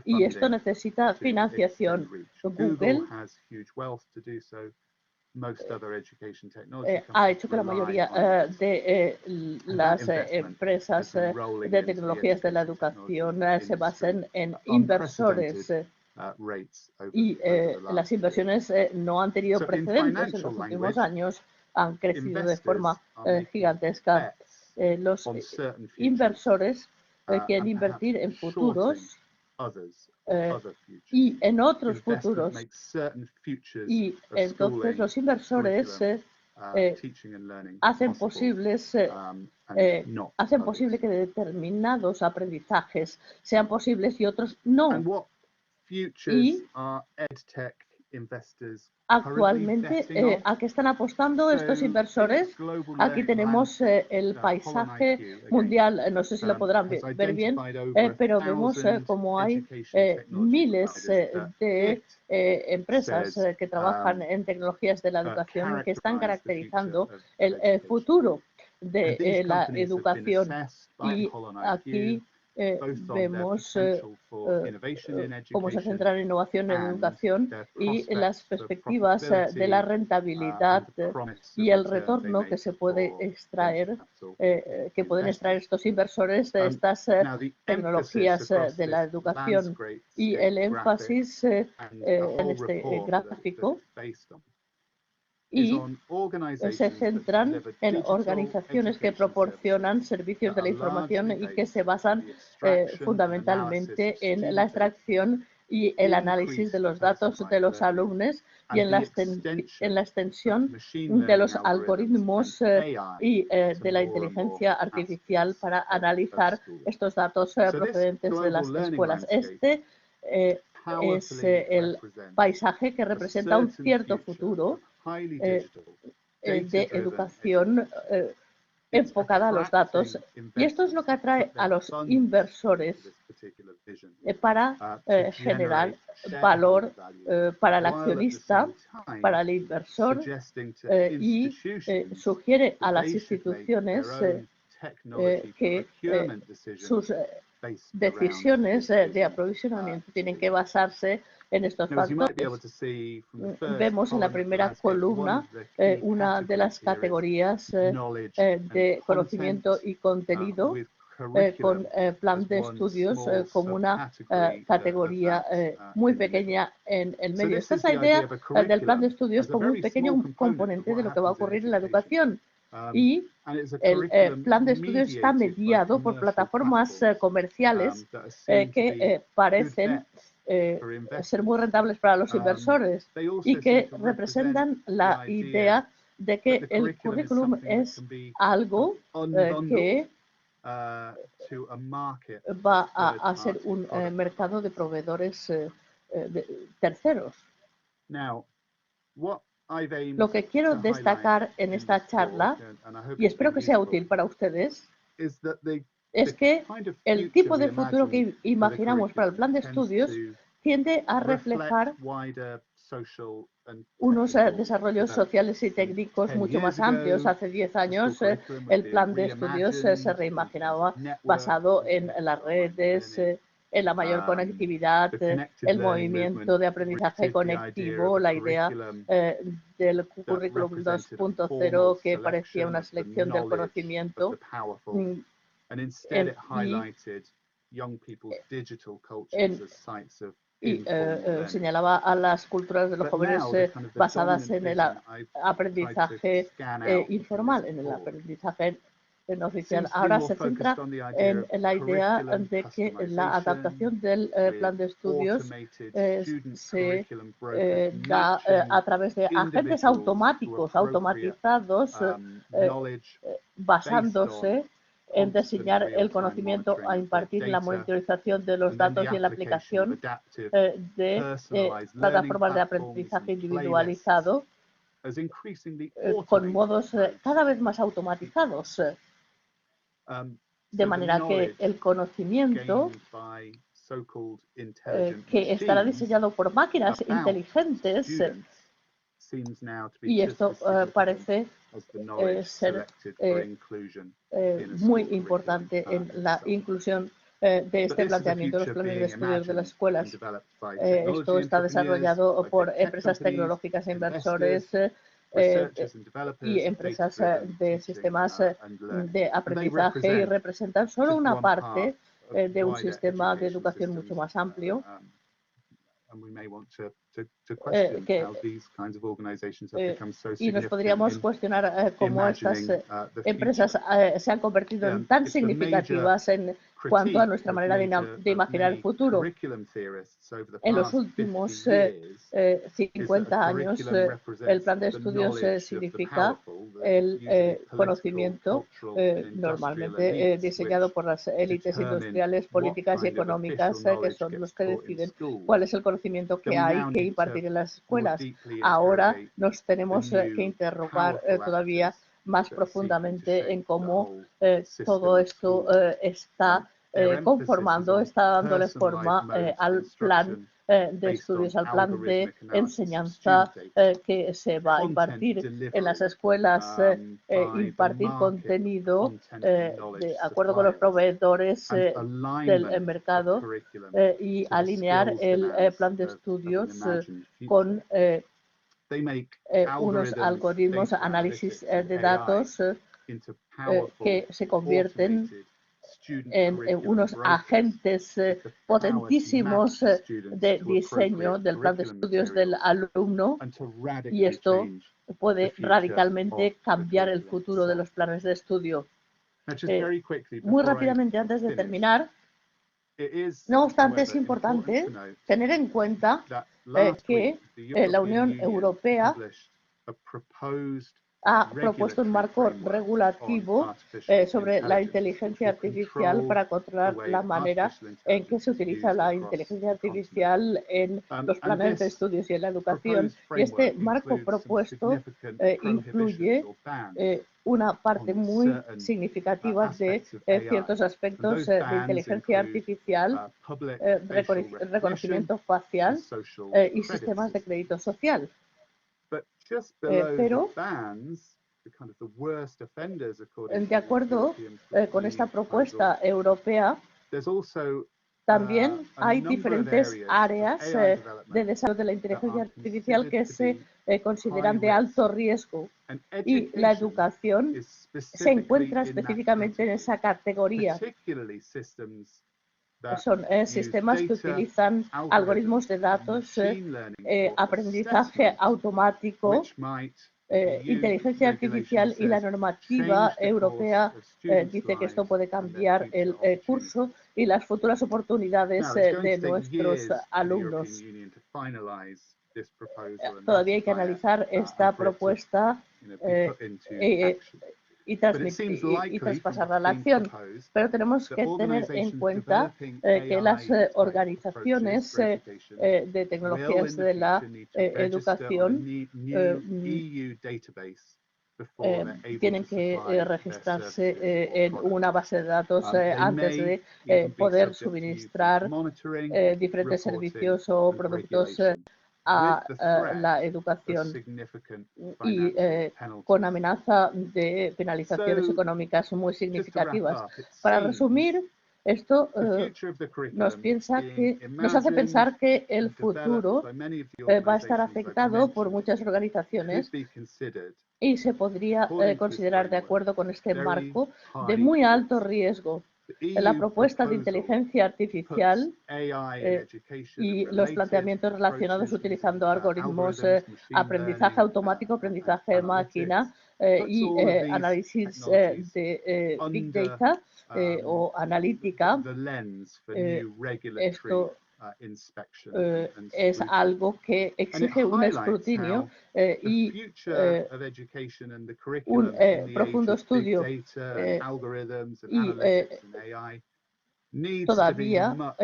Y esto necesita financiación. Google ha hecho que la mayoría de las empresas de tecnologías de la educación se basen en inversores y las inversiones no han tenido precedentes en los últimos años, han crecido de forma gigantesca. Los inversores quieren invertir en futuros y en otros futuros. Y entonces los inversores hacen posible que determinados aprendizajes sean posibles y otros no. Y actualmente, ¿a qué están apostando estos inversores? Aquí tenemos el paisaje mundial, no sé si lo podrán ver bien, pero vemos como hay miles de empresas que trabajan en tecnologías de la educación que están caracterizando el futuro de la educación. Y aquí vemos cómo se centra la innovación en educación y las perspectivas de la rentabilidad y el retorno que se puede extraer, que pueden extraer estos inversores de estas tecnologías de la educación. Y el énfasis en este gráfico y se centran en organizaciones que proporcionan servicios de la información y que se basan fundamentalmente en la extracción y el análisis de los datos de los alumnos y en la extensión de los algoritmos y de la inteligencia artificial para analizar estos datos procedentes de las escuelas. Este es el paisaje que representa un cierto futuro de educación enfocada a los datos. Y esto es lo que atrae a los inversores para generar valor para el accionista, para el inversor y sugiere a las instituciones que sus decisiones de aprovisionamiento tienen que basarse en estos factores. Vemos en la primera columna una de las categorías de conocimiento y contenido con plan de estudios como una categoría muy pequeña en el medio. Esta es la idea del plan de estudios como un pequeño componente de lo que va a ocurrir en la educación. Y el plan de estudios está mediado por plataformas comerciales que parecen ser muy rentables para los inversores y que representan la idea de que el currículum es algo que va a ser un mercado de proveedores terceros. Lo que quiero destacar en esta charla, y espero que sea útil para ustedes, es que el tipo de futuro que imaginamos para el plan de estudios tiende a reflejar unos desarrollos sociales y técnicos mucho más amplios. Hace 10 años el plan de estudios se reimaginaba basado en las redes, en la mayor conectividad, el movimiento de aprendizaje conectivo, la idea del currículum 2.0 que parecía una selección del conocimiento y señalaba a las culturas de los jóvenes basadas en el aprendizaje informal, en el aprendizaje no oficial. Ahora se centra en la idea de que la adaptación del plan de estudios se da a través de agentes automatizados basándose en diseñar el conocimiento a impartir la monitorización de los datos y en la aplicación de plataformas de aprendizaje individualizado con modos cada vez más automatizados, de manera que el conocimiento que estará diseñado por máquinas inteligentes, y esto parece ser muy importante en la inclusión de este planteamiento en los planes de estudios de las escuelas. Esto está desarrollado por empresas tecnológicas e inversores y empresas de sistemas de aprendizaje, y representan solo una parte de un sistema de educación mucho más amplio. Y nos podríamos cuestionar cómo estas empresas se han convertido en tan significativas en cuanto a nuestra manera de imaginar el futuro. En los últimos 50 años, el plan de estudios significa el conocimiento normalmente diseñado por las élites industriales, políticas y económicas, que son los que deciden cuál es el conocimiento que hay que impartir en las escuelas. Ahora nos tenemos que interrogar todavía más profundamente en cómo todo esto está conformando, está dándole forma al plan de estudios, al plan de enseñanza que se va a impartir en las escuelas, impartir contenido de acuerdo con los proveedores del mercado y alinear el plan de estudios con unos algoritmos, análisis de datos que se convierten en unos agentes potentísimos de diseño del plan de estudios del alumno, y esto puede radicalmente cambiar el futuro de los planes de estudio. Muy rápidamente, antes de terminar, no obstante, es importante tener en cuenta que la Unión Europea ha propuesto un marco regulativo sobre la inteligencia artificial para controlar la manera en que se utiliza la inteligencia artificial en los planes de estudios y en la educación. Y este marco propuesto incluye una parte muy significativa de ciertos aspectos de inteligencia artificial, reconocimiento facial y sistemas de crédito social. Pero, de acuerdo con esta propuesta europea, también hay diferentes áreas de desarrollo de la inteligencia artificial que se consideran de alto riesgo, y la educación se encuentra específicamente en esa categoría. Son sistemas que utilizan algoritmos de datos, aprendizaje automático, inteligencia artificial, y la normativa europea dice que esto puede cambiar el curso y las futuras oportunidades de nuestros alumnos. Todavía hay que analizar esta propuesta y traspasarla a la acción, pero tenemos que tener en cuenta que las organizaciones de tecnologías de la educación tienen que registrarse en una base de datos antes de poder suministrar diferentes servicios o productos a la educación, y con amenaza de penalizaciones económicas muy significativas. Para resumir, esto nos hace pensar que el futuro va a estar afectado por muchas organizaciones, y se podría considerar, de acuerdo con este marco, de muy alto riesgo. La propuesta de inteligencia artificial y los planteamientos relacionados utilizando algoritmos, aprendizaje automático, aprendizaje de máquina y análisis de Big Data o analítica, esto es algo que exige un escrutinio y un profundo estudio, y todavía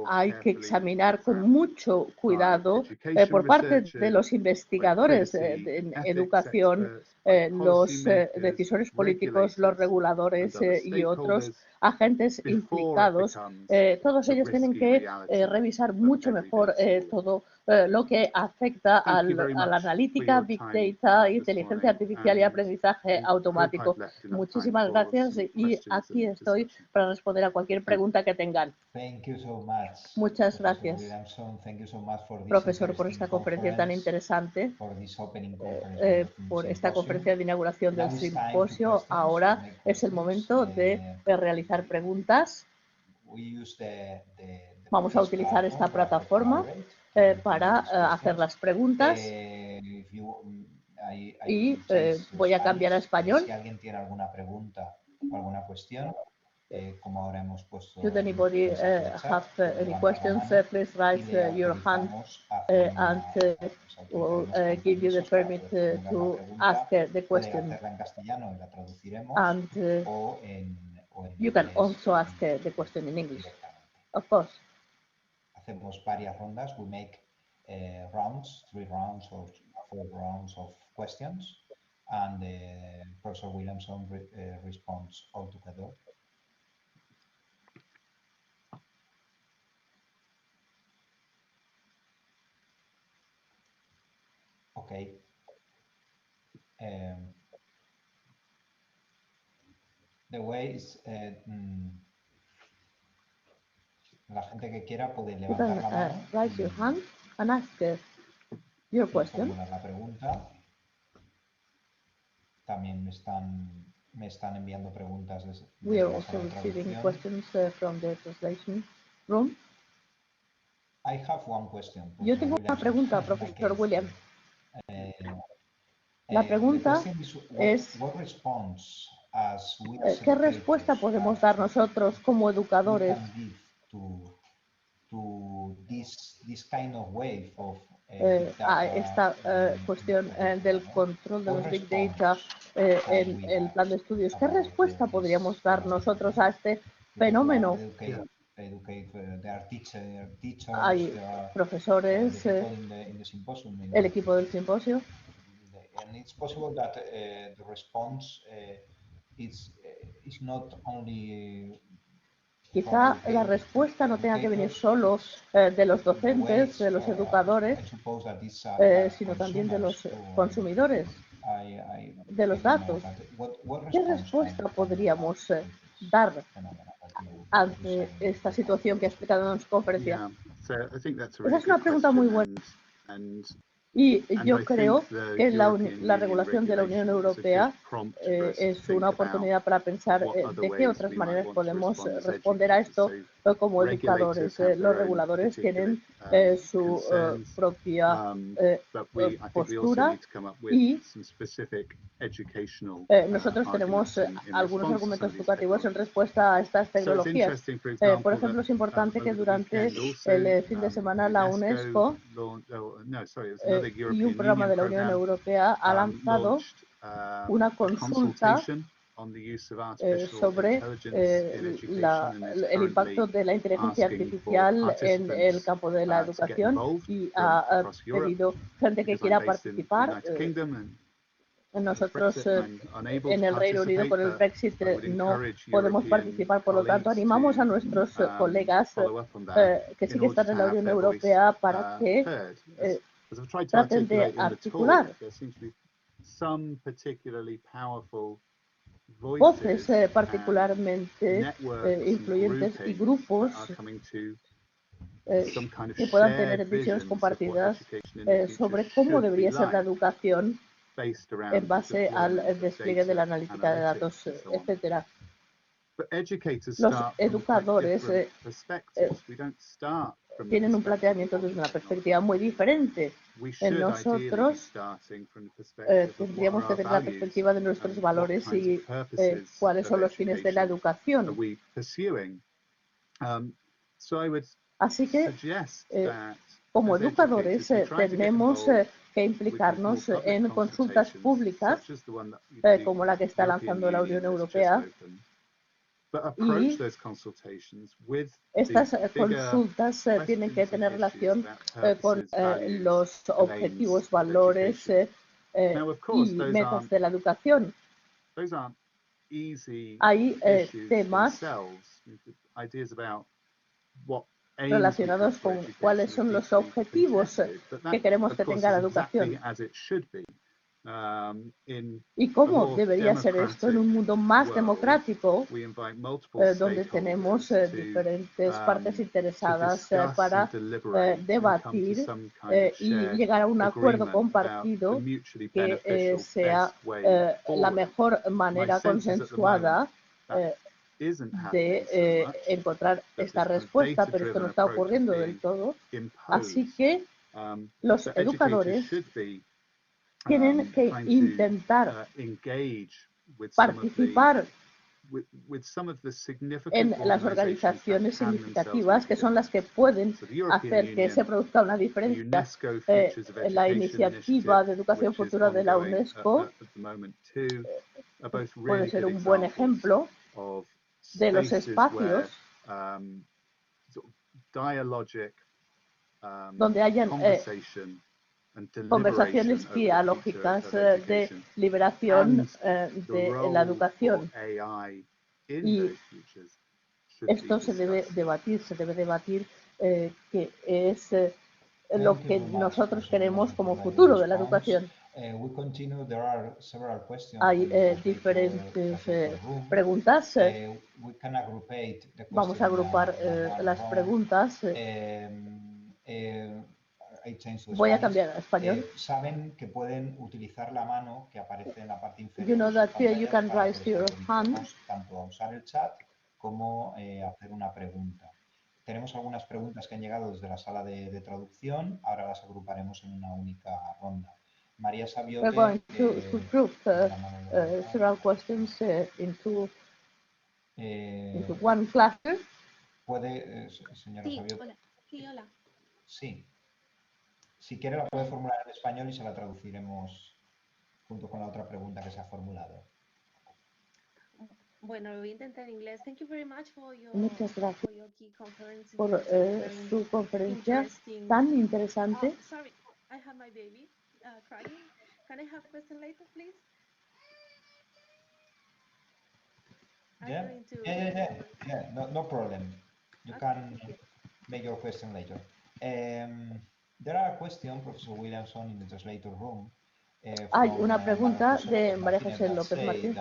hay que examinar con mucho cuidado por parte de los investigadores en educación, los decisores políticos, los reguladores y otros agentes implicados. Todos ellos tienen que revisar mucho mejor todo lo que afecta a la analítica, Big Data, inteligencia artificial y aprendizaje automático. Muchísimas gracias y aquí estoy para responder a cualquier pregunta que tengan. Muchas gracias, profesor, por esta conferencia tan interesante, por esta conferencia de inauguración del simposio. Ahora es el momento de realizar preguntas. Vamos a utilizar esta plataforma para hacer las preguntas y voy a cambiar a español. Si alguien tiene alguna pregunta o alguna cuestión, como ahora hemos puesto. Should anybody have any questions, please raise your hand and we'll give you the permit to ask the question. En castellano y la traduciremos, And o en you can inglés, also ask the question in English, of course. Hacemos varias rondas. We make rounds, 3 rounds or 4 rounds of questions, and Professor Williamson responds all together. Okay. The way is la gente que quiera puede levantar la mano. Raise your hand and ask your question. Formular la pregunta. También me están enviando preguntas desde We are la also sala de receiving traducción. questions from the translation room. I have one question. Yo tengo una pregunta, profesor William. La pregunta es, ¿qué respuesta podemos dar nosotros como educadores a esta cuestión del control de los Big Data en el plan de estudios? ¿Qué respuesta podríamos dar nosotros a este fenómeno? Hay profesores, el equipo del simposio. And it's possible that the response is not only Quizá la respuesta no tenga que venir solo de los docentes, de los educadores, sino también de los consumidores de los datos. ¿Qué respuesta podríamos dar ante esta situación que ha explicado en su conferencia? Esa es una pregunta muy buena. Y yo creo que la regulación de la Unión Europea es una oportunidad para pensar de qué otras maneras podemos responder a esto como educadores. Los reguladores tienen su propia postura y nosotros tenemos algunos argumentos educativos en respuesta a estas tecnologías. Por ejemplo, es importante que durante el fin de semana la UNESCO y un programa de la Unión Europea ha lanzado una consulta sobre el impacto de la inteligencia artificial en el campo de la educación y ha pedido gente que quiera participar. Nosotros en el Reino Unido con el Brexit no podemos participar, por lo tanto animamos a nuestros colegas que sí que están en la Unión Europea para que traten de articular voces particularmente influyentes y grupos que puedan tener visiones compartidas sobre cómo debería ser la educación en base al despliegue de la analítica de datos, etc. Los educadores tienen un planteamiento desde una perspectiva muy diferente. Nosotros tendríamos que tener la perspectiva de nuestros valores y cuáles son los fines de la educación. Así que, como educadores, tenemos que implicarnos en consultas públicas, como la que está lanzando la Unión Europea, Y estas consultas tienen que tener relación con los objetivos, valores y metas de la educación. Hay temas relacionados con cuáles son los objetivos que queremos que tenga la educación. ¿Y cómo debería ser esto en un mundo más democrático, donde tenemos diferentes partes interesadas para debatir y llegar a un acuerdo compartido que sea la mejor manera consensuada de encontrar esta respuesta, pero esto no está ocurriendo del todo. Así que los educadores tienen que intentar participar en las organizaciones significativas, que son las que pueden hacer que se produzca una diferencia. La iniciativa de educación futura de la UNESCO puede ser un buen ejemplo de los espacios donde hayan conversaciones dialógicas de liberación de la educación. Y esto se debe debatir que es lo que nosotros queremos como futuro de la educación. Hay diferentes preguntas. Vamos a agrupar las preguntas. Voy a cambiar a español. Saben que pueden utilizar la mano que aparece en la parte inferior. You know that you can raise your hand. Tanto a usar el chat como hacer una pregunta. Tenemos algunas preguntas que han llegado desde la sala de traducción. Ahora las agruparemos en una única ronda. María Sabiote. We're going to group several questions into one cluster. ¿Puede, señora Sabiote? Hola. Sí, hola. Sí. Si quiere la puede formular en español y se la traduciremos junto con la otra pregunta que se ha formulado. Bueno, lo voy a intentar en inglés. Thank you very much for your, Muchas gracias key conference. por su conferencia tan interesante. Sorry, I have my baby crying. Can I have question later, please? Yeah. No problem. You can make your question later. There are a question, Professor Williamson, in the translator room. Hay una pregunta de María José López Martín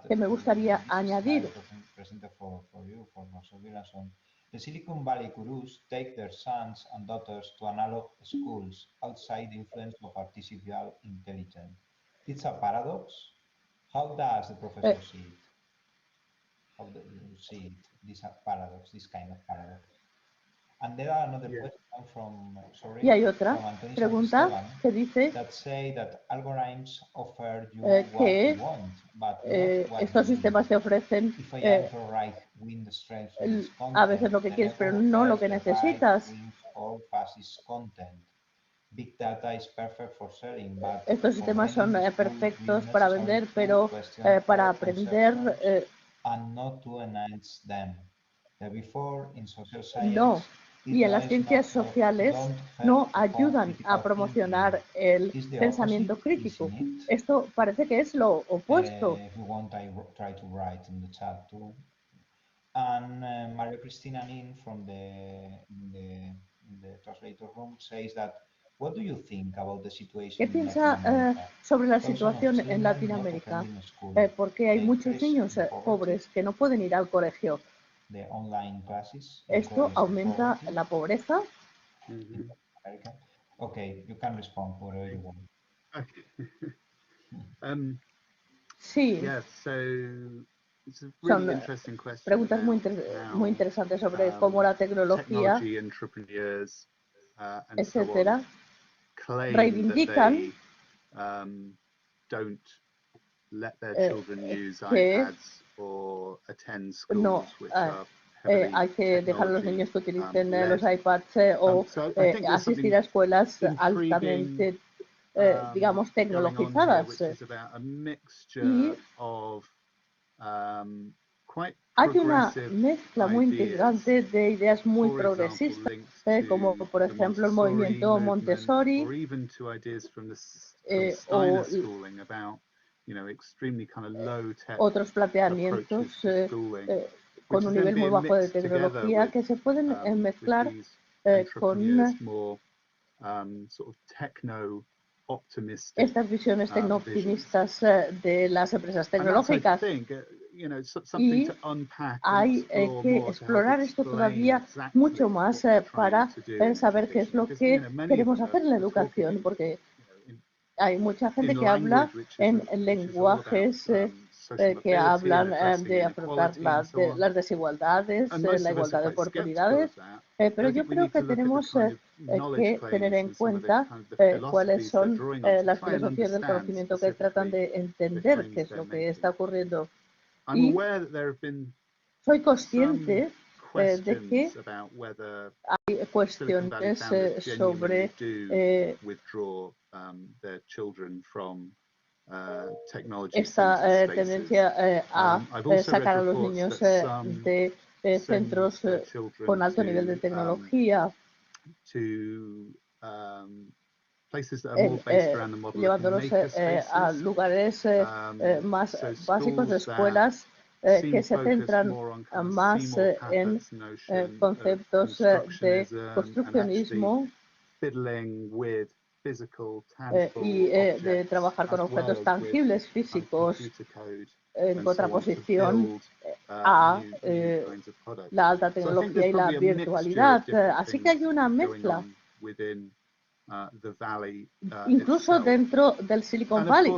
que me gustaría añadir. The Silicon Valley gurus take their sons and daughters to analog schools outside the influence of artificial intelligence. It's a paradox. How does the professor see it? How do you see it? This paradox, this kind of paradox. And there are another question from, y hay otra pregunta que dice que estos sistemas te ofrecen a veces lo que quieres, pero no lo que necesitas. Estos sistemas son perfectos para vender, pero para aprender no. Y en las ciencias sociales no ayudan a promocionar el pensamiento crítico. Esto parece que es lo opuesto. Maria Cristina Nin from the translator room says that what do you think about the situation? ¿Qué piensa sobre la situación en Latinoamérica? Porque hay muchos niños pobres que no pueden ir al colegio. ¿Esto aumenta la pobreza? Okay, you can respond whatever you want. Sí. Son preguntas muy interesantes sobre cómo la tecnología, etcétera, reivindican que no hay que dejar a los niños que utilicen los iPads o asistir a escuelas altamente, digamos, tecnologizadas. Y Hay una mezcla muy interesante de ideas muy progresistas, como por ejemplo el movimiento Montessori o otros planteamientos con un nivel muy bajo de tecnología que se pueden mezclar con estas visiones tecno-optimistas de las empresas tecnológicas. Y hay que explorar esto todavía mucho más para saber qué es lo que queremos hacer en la educación, porque hay mucha gente que habla en lenguajes que hablan de afrontar las desigualdades, la igualdad de oportunidades, pero yo creo que tenemos que tener en cuenta cuáles son las filosofías del conocimiento que tratan de entender qué es lo que está ocurriendo. Y soy consciente de que hay cuestiones sobre esta tendencia a sacar a los niños de centros con alto nivel de tecnología, llevándolos a lugares más básicos de escuelas que se centran más en conceptos de construccionismo y de trabajar con objetos tangibles, físicos, en contraposición a la alta tecnología y la virtualidad. Así que hay una mezcla, incluso dentro del Silicon Valley.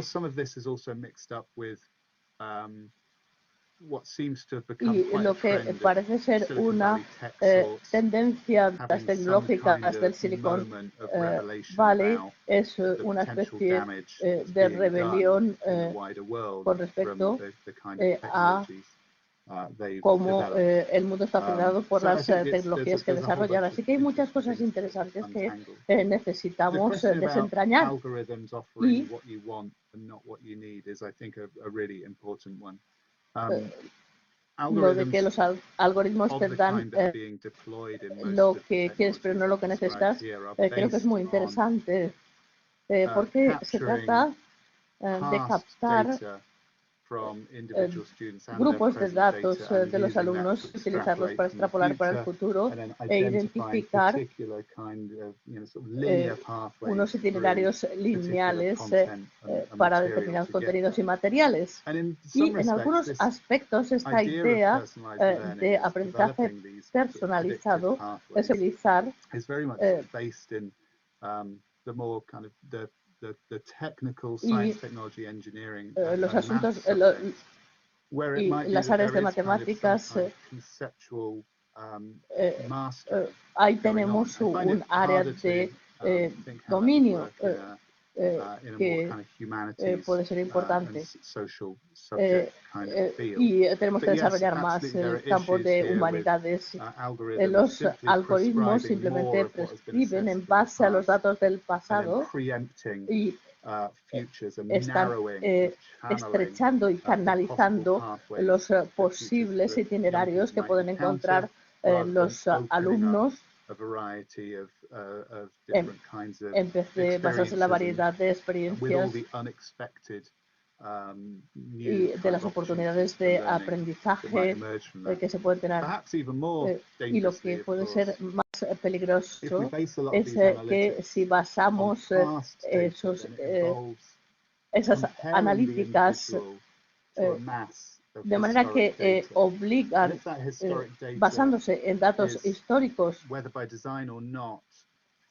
Y lo que parece ser una tendencia de las tecnológicas del Silicon Valley es una especie de rebelión con respecto a cómo el mundo está frenado por las tecnologías que desarrollan. Así que hay muchas cosas interesantes que necesitamos desentrañar. Y lo de que los algoritmos te dan lo que quieres pero no lo que necesitas, creo que es muy interesante, porque se trata de captar grupos de datos de los alumnos, utilizarlos para extrapolar para el futuro e identificar unos itinerarios lineales para determinados contenidos y materiales. Y en algunos aspectos esta idea de aprendizaje personalizado es utilizar los asuntos y las áreas de matemáticas. Ahí tenemos un área de dominio que puede ser importante. Y tenemos que desarrollar más el campo de humanidades. Los algoritmos simplemente prescriben en base a los datos del pasado y están estrechando y canalizando los posibles itinerarios que pueden encontrar los alumnos en vez de basarse en la variedad de experiencias y de las oportunidades de aprendizaje que se pueden tener. Y lo que puede ser más peligroso es que si basamos esas analíticas de manera que obligan, basándose en datos históricos,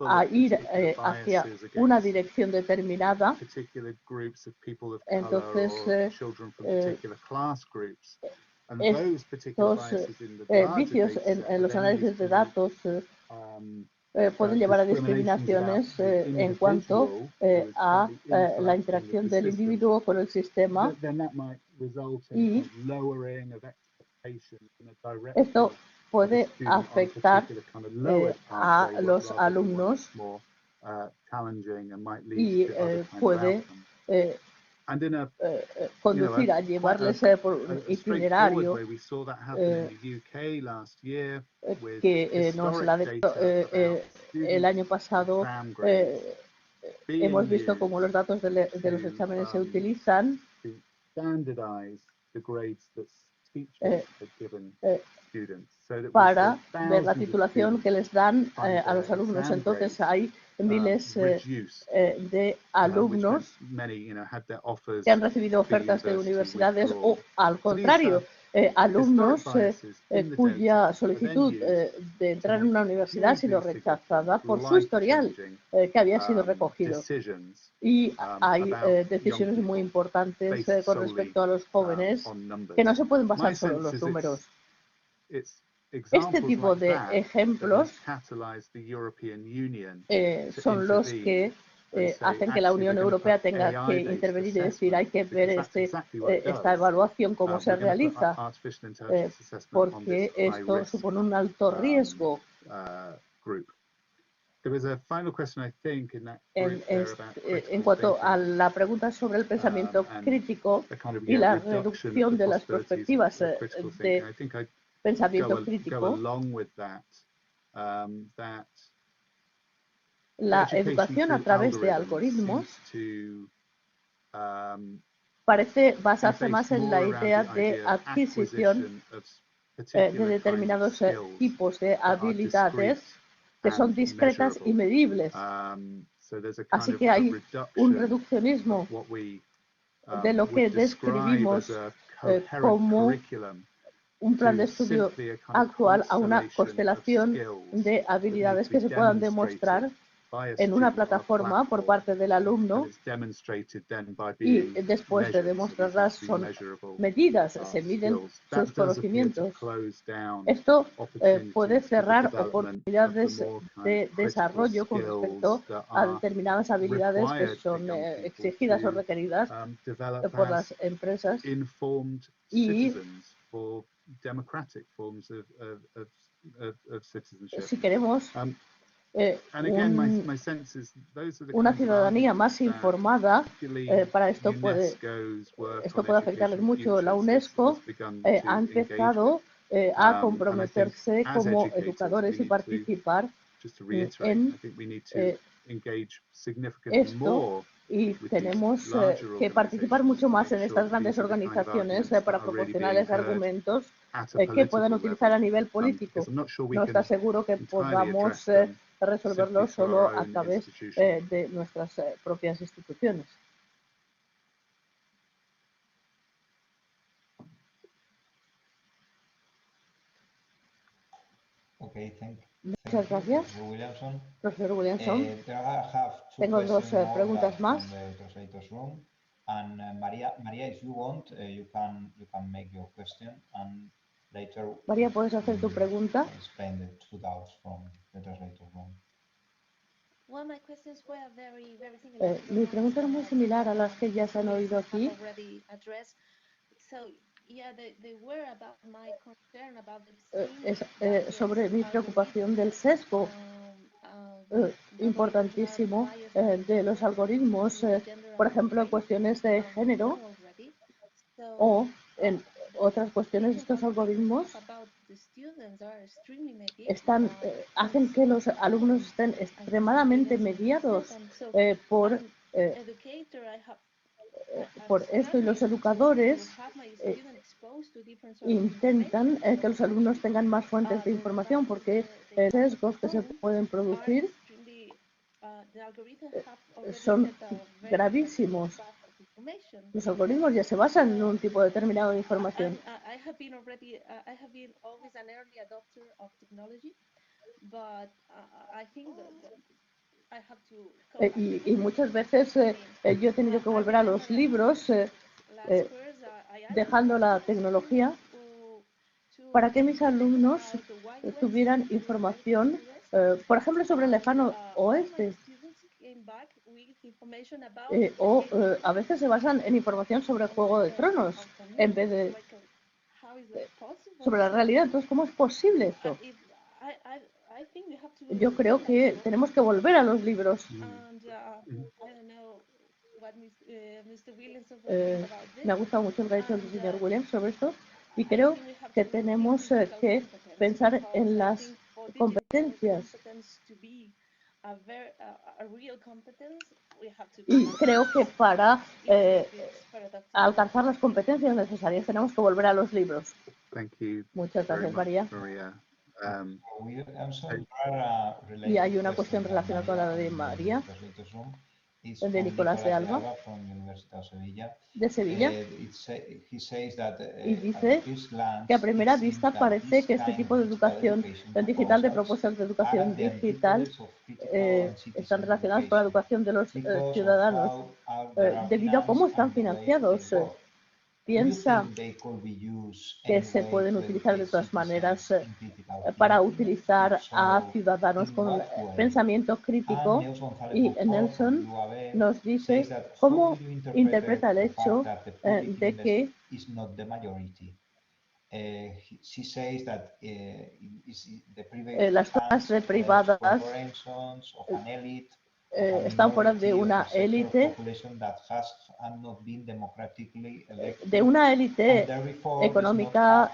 a ir hacia una dirección determinada, entonces estos vicios en los análisis de datos pueden llevar a discriminaciones en cuanto a la interacción del individuo con el sistema, y esto puede afectar a los alumnos y puede conducir, a llevarles por un itinerario que nos la el año pasado. Hemos visto cómo los datos de los exámenes se utilizan para ver la titulación que les dan a los alumnos. Entonces hay miles de alumnos que han recibido ofertas de universidades o, al contrario, alumnos cuya solicitud de entrar en una universidad ha sido rechazada por su historial que había sido recogido. Y hay decisiones muy importantes con respecto a los jóvenes que no se pueden basar solo en los números. Este tipo de ejemplos son los que hacen que la Unión Europea tenga que intervenir y decir hay que ver esta evaluación cómo se realiza, porque esto supone un alto riesgo. En cuanto a la pregunta sobre el pensamiento crítico y la reducción de las perspectivas de pensamiento crítico, la educación a través de algoritmos parece basarse más en la idea de adquisición de determinados tipos de habilidades que son discretas y medibles. Así que hay un reduccionismo de lo que describimos como un plan de estudio actual a una constelación de habilidades que se puedan demostrar en una plataforma por parte del alumno y después de demostrarlas son medidas, se miden sus conocimientos. Esto puede cerrar oportunidades de desarrollo con respecto a determinadas habilidades que son exigidas o requeridas por las empresas y si queremos una ciudadanía más informada, para esto puede afectarles mucho. La UNESCO ha empezado a comprometerse como educadores y participar en esto, y tenemos que participar mucho más en estas grandes organizaciones para proporcionarles argumentos que puedan utilizar a nivel político. No está seguro que podamos resolverlo solo a través de nuestras propias instituciones. Muchas gracias, profesor Williamson. Tengo dos preguntas más. María, puedes hacer tu pregunta. Mi pregunta era muy similar a las que ya se han oído aquí. Sobre mi preocupación del sesgo importantísimo de los algoritmos, por ejemplo, en cuestiones de género o en otras cuestiones. Estos algoritmos hacen que los alumnos estén extremadamente mediados por esto, y los educadores intentan que los alumnos tengan más fuentes de información, porque sesgos que se pueden producir son gravísimos. Los algoritmos ya se basan en un tipo determinado de información. Y muchas veces yo he tenido que volver a los libros dejando la tecnología para que mis alumnos tuvieran información, por ejemplo, sobre el lejano oeste. O a veces se basan en información sobre el Juego de Tronos en vez de sobre la realidad. Entonces, ¿cómo es posible esto? Yo creo que tenemos que volver a los libros. Mr. Williams over about Me ha this. gustado mucho lo que ha dicho el And señor Williams sobre esto y I creo think we have que to think tenemos critical que competence pensar because en I las think for digital competencias competence to be a real competence, we have to y go back creo que para even if it's paradoxical. alcanzar las competencias necesarias tenemos que volver a los libros. Thank you Muchas very gracias, much, María. Maria. Y hay una cuestión relacionada con la de María, de Nicolás de Alba, de Sevilla, y dice que a primera vista parece que este tipo de educación digital, de propuestas de educación digital, están relacionadas con la educación de los ciudadanos, debido a cómo están financiados. Piensa que se pueden utilizar de todas maneras para utilizar a ciudadanos con un pensamiento crítico, y Nelson nos dice cómo interpreta el hecho de que las zonas privadas están fuera de una élite, económica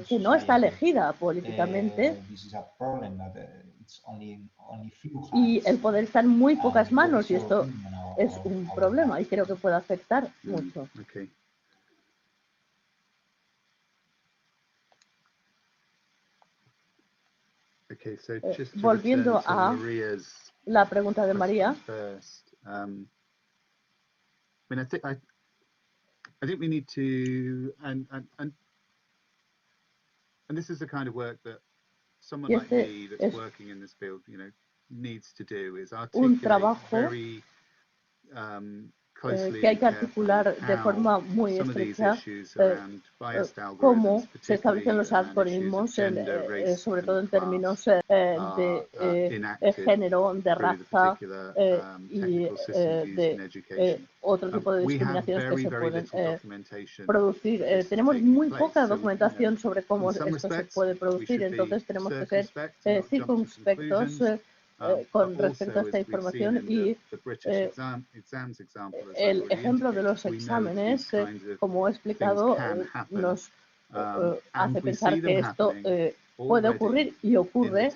que no está elegida políticamente, y el poder está en muy pocas manos, y esto es un problema y creo que puede afectar mucho. Okay. Okay, so just to Volviendo return to a Maria's la pregunta de María, first, I mean, I think we need to, and this is the kind of work that someone like me that's working in this field, you know, needs to do, is articulate very que hay que articular de forma muy estrecha cómo se establecen los algoritmos, sobre todo en términos de género, de raza y de otro tipo de discriminaciones que se pueden producir. Tenemos muy poca documentación sobre cómo esto se puede producir, entonces tenemos que ser circunspectos con respecto a esta información, y el ejemplo de los exámenes, como he explicado, nos hace pensar que esto puede ocurrir y ocurre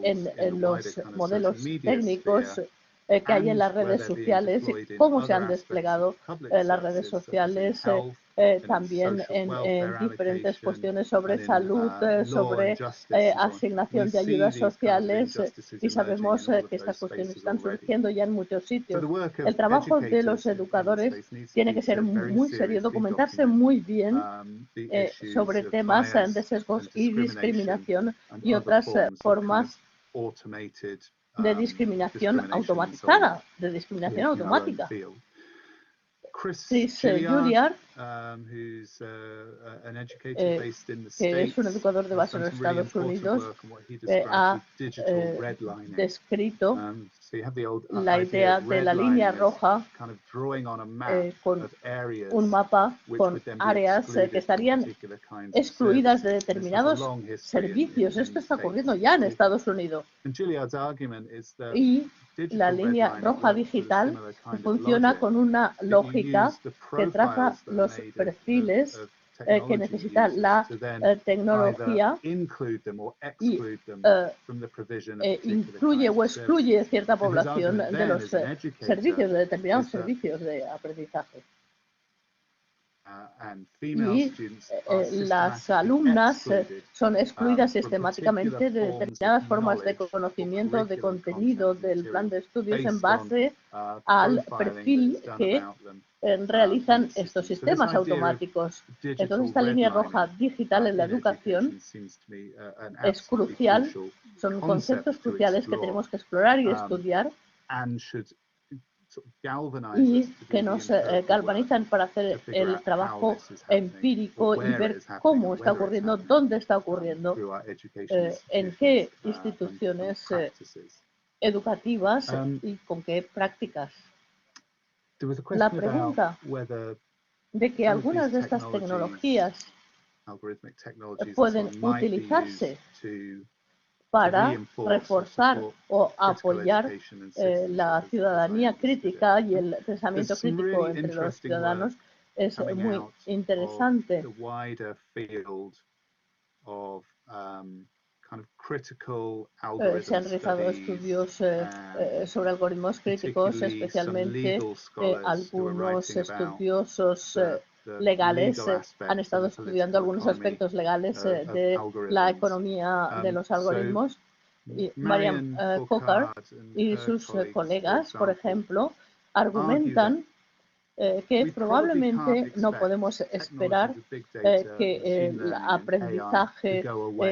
en los modelos técnicos que hay en las redes sociales, cómo se han desplegado las redes sociales, también en diferentes cuestiones sobre salud, sobre asignación de ayudas sociales, y sabemos que estas cuestiones están surgiendo ya en muchos sitios. El trabajo de los educadores tiene que ser muy serio, documentarse muy bien sobre temas de sesgos y discriminación y otras formas de discriminación automatizada, de discriminación automática. Chris Juilliard, que es un educador de base en los Estados Unidos, ha descrito la idea de la línea roja con un mapa con áreas que estarían excluidas de determinados servicios. Esto está ocurriendo ya en Estados Unidos. Y la línea roja digital funciona con una lógica que traza los perfiles que necesita la tecnología y incluye o excluye cierta población de los servicios, de determinados servicios de aprendizaje. Y las alumnas son excluidas sistemáticamente de determinadas formas de conocimiento, de contenido del plan de estudios en base al perfil que realizan estos sistemas automáticos. Entonces, esta línea roja digital en la educación es crucial, son conceptos cruciales que tenemos que explorar y estudiar, y que nos galvanizan para hacer el trabajo empírico y ver cómo está ocurriendo, dónde está ocurriendo, en qué instituciones educativas y con qué prácticas. La pregunta de que algunas de estas tecnologías pueden utilizarse para reforzar o apoyar la ciudadanía crítica y el pensamiento crítico entre los ciudadanos es muy interesante. Se han realizado estudios sobre algoritmos críticos, especialmente algunos estudiosos legales han estado estudiando algunos aspectos legales de la economía de los algoritmos. Y Mariam Cocard y sus colegas, por ejemplo, argumentan que probablemente no podemos esperar que el aprendizaje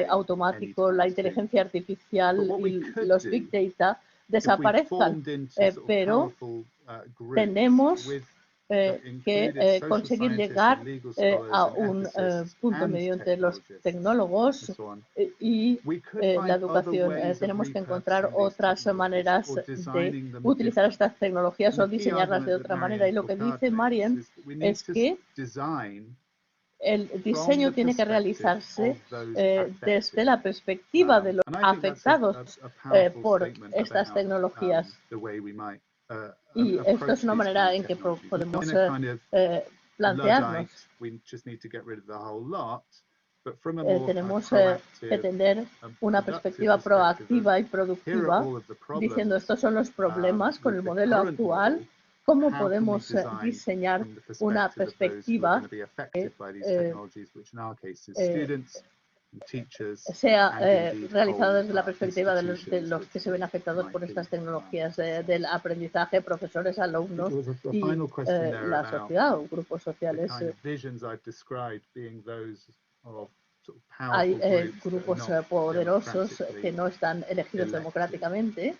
automático, la inteligencia artificial y los big data desaparezcan, pero tenemos que conseguir llegar a un punto medio entre los tecnólogos y la educación. Tenemos que encontrar otras maneras de utilizar estas tecnologías o diseñarlas de otra manera. Y lo que dice Mariam es que el diseño tiene que realizarse desde la perspectiva de los afectados por estas tecnologías. Y esto es una manera en que podemos plantearnos. Tenemos que tener una perspectiva proactiva y productiva, diciendo estos son los problemas con el modelo actual, cómo podemos diseñar una perspectiva sea realizada desde la perspectiva de los que se ven afectados por estas tecnologías del aprendizaje, profesores, alumnos y la sociedad o grupos sociales. Hay grupos poderosos que no están elegidos democráticamente.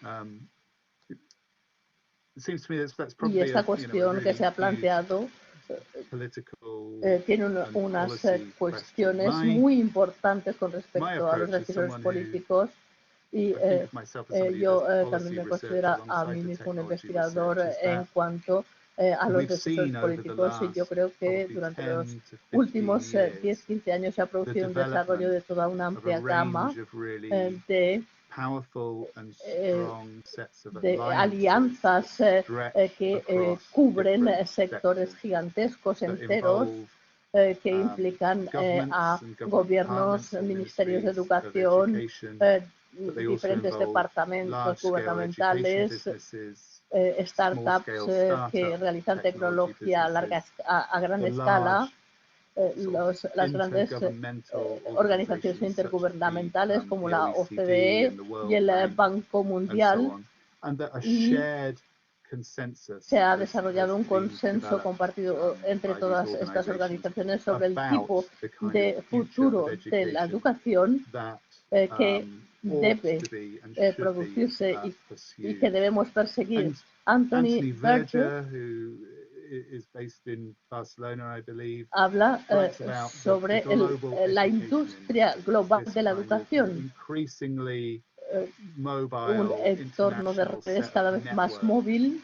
Y esta cuestión que se ha planteado tiene unas cuestiones muy importantes con respecto a los decisores políticos y yo también me considero a mí mismo un investigador en cuanto a los decisores políticos y yo creo que durante los últimos 10-15 años se ha producido un desarrollo de toda una amplia gama de alianzas que cubren sectores gigantescos enteros que implican a gobiernos, ministerios de educación, diferentes departamentos gubernamentales, startups que realizan tecnología a gran escala, las grandes organizaciones intergubernamentales como la OCDE y el Banco Mundial, y se ha desarrollado un consenso compartido entre todas estas organizaciones sobre el tipo de futuro de la educación que debe producirse y que debemos perseguir. Anthony Berger habla sobre la industria global de la educación, un entorno de redes cada vez más móvil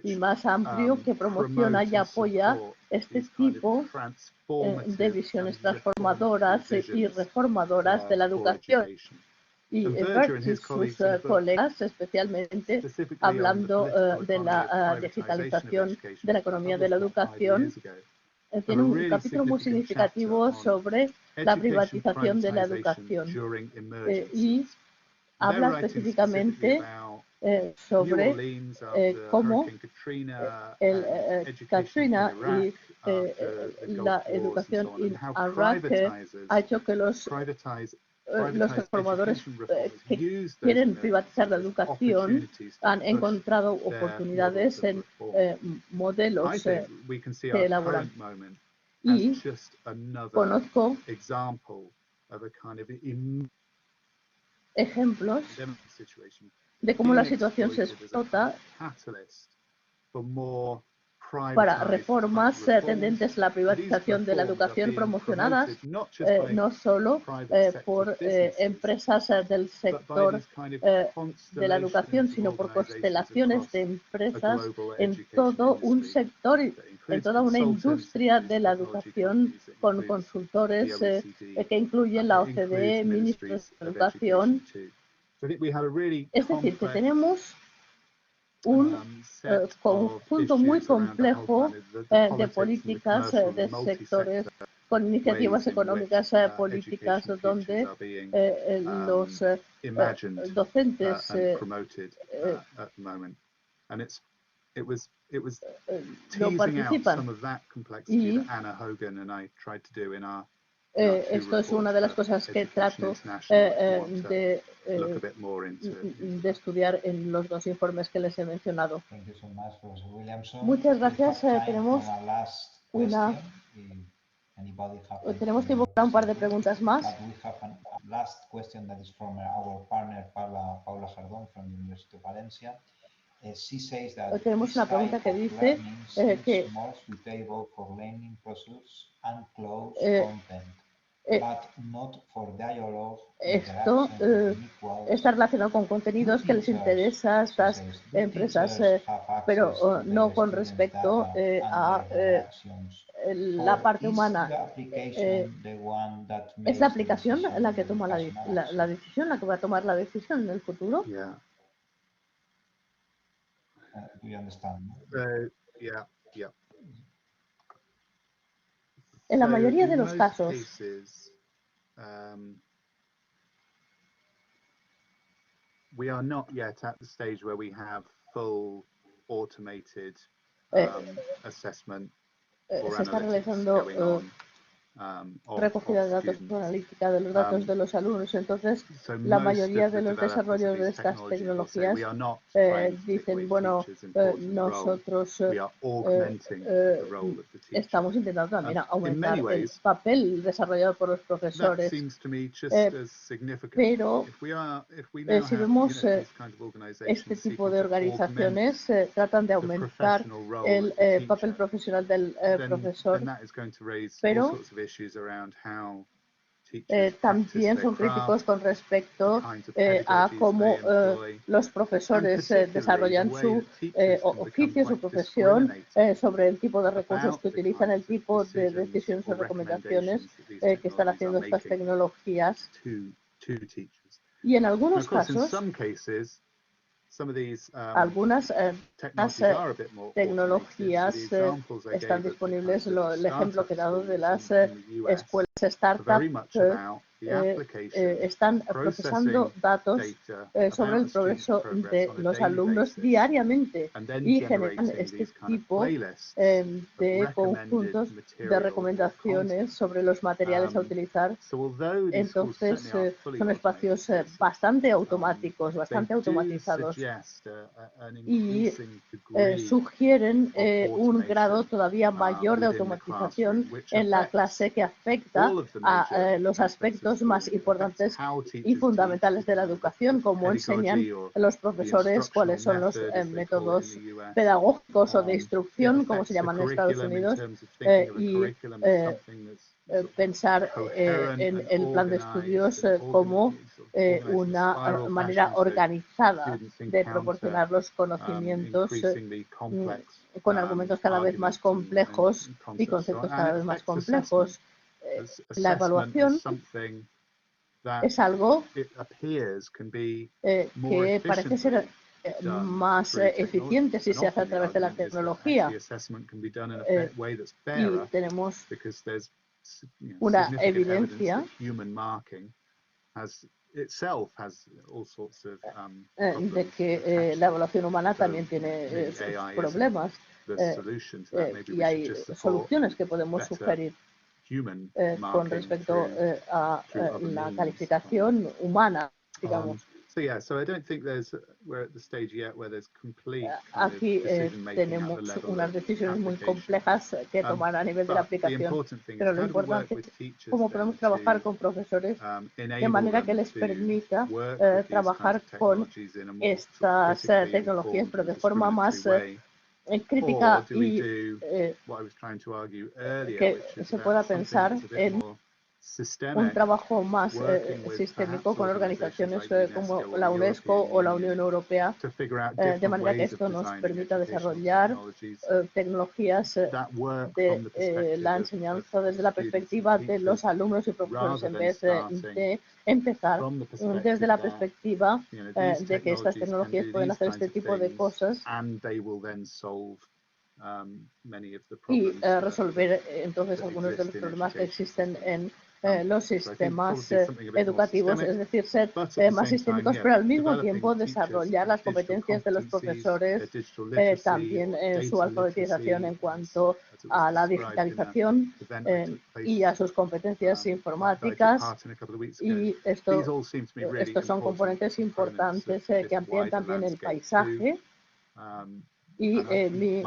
y más amplio que promociona y apoya este tipo de visiones transformadoras y reformadoras de la educación. Y Bert y sus colegas, especialmente hablando de la digitalización de la economía de la educación, tiene un capítulo muy significativo sobre la privatización de la educación y habla específicamente sobre cómo Katrina y la educación en Irak ha hecho que los transformadores que quieren privatizar la educación han encontrado oportunidades en modelos que elaboran. Y conozco ejemplos de cómo la situación se explota para reformas tendentes a la privatización de la educación promocionadas no solo por empresas del sector de la educación, sino por constelaciones de empresas en todo un sector, en toda una industria de la educación con consultores que incluyen la OCDE, ministros de educación Es decir, que tenemos un conjunto muy complejo de políticas de sectores con iniciativas económicas políticas donde los docentes no participan. Y esto es una de las cosas que trato de estudiar en los dos informes que les he mencionado. Muchas gracias. Tenemos tiempo para un par de preguntas más. Tenemos una pregunta que dice que esto está relacionado con contenidos que les interesa a estas empresas, pero no con respecto a la parte humana. ¿Es la aplicación la que toma la decisión, la que va a tomar la decisión en el futuro? En la mayoría de los casos, we are not yet at the stage where we have full automated assessment se está realizando recogida de datos por analítica de los datos de los alumnos. Entonces, la mayoría de los desarrollos de estas tecnologías dicen, bueno, nosotros estamos intentando también aumentar el papel desarrollado por los profesores. Pero si vemos este tipo de organizaciones, tratan de aumentar el papel profesional del profesor, pero también son críticos con respecto a cómo los profesores desarrollan su oficio, su profesión, sobre el tipo de recursos que utilizan, el tipo de decisiones o recomendaciones que están haciendo estas tecnologías. Y en algunos casos, algunas tecnologías están disponibles. El ejemplo que he dado de las escuelas startup están procesando datos sobre el progreso de los alumnos diariamente y generan este tipo de conjuntos de recomendaciones sobre los materiales a utilizar. Entonces, son espacios bastante automáticos, bastante automatizados, y sugieren un grado todavía mayor de automatización en la clase que afecta a los aspectos más importantes y fundamentales de la educación, como enseñan los profesores, cuáles son los métodos pedagógicos o de instrucción, como se llaman en Estados Unidos, y pensar en el plan de estudios como una manera organizada de proporcionar los conocimientos con argumentos cada vez más complejos y conceptos cada vez más complejos. La evaluación es algo que parece ser más eficiente si se hace a través de la tecnología, y tenemos una evidencia de que la evaluación humana también tiene sus problemas, y hay soluciones que podemos sugerir con respecto a la calificación humana, digamos. Aquí tenemos unas decisiones muy complejas que tomar a nivel de la aplicación, pero lo importante es cómo podemos trabajar con profesores de manera que les permita trabajar con estas tecnologías, pero de forma más crítica, y que se pueda pensar en un trabajo más sistémico con organizaciones como la UNESCO o la Unión Europea, de manera que esto nos permita desarrollar tecnologías de la enseñanza desde la perspectiva de los alumnos y profesores, en vez de empezar desde la perspectiva de que estas tecnologías pueden hacer este tipo de cosas y resolver entonces algunos de los problemas que existen en los sistemas educativos, es decir, ser más sistémicos, pero al mismo tiempo desarrollar las competencias de los profesores, también su alfabetización en cuanto a la digitalización y a sus competencias informáticas. Y estos son componentes importantes que amplían también el paisaje. Y mi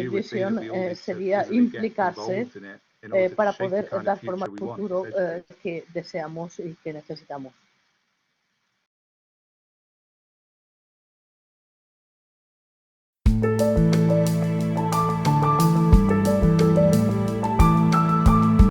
visión sería implicarse para poder dar forma al futuro que deseamos y que necesitamos.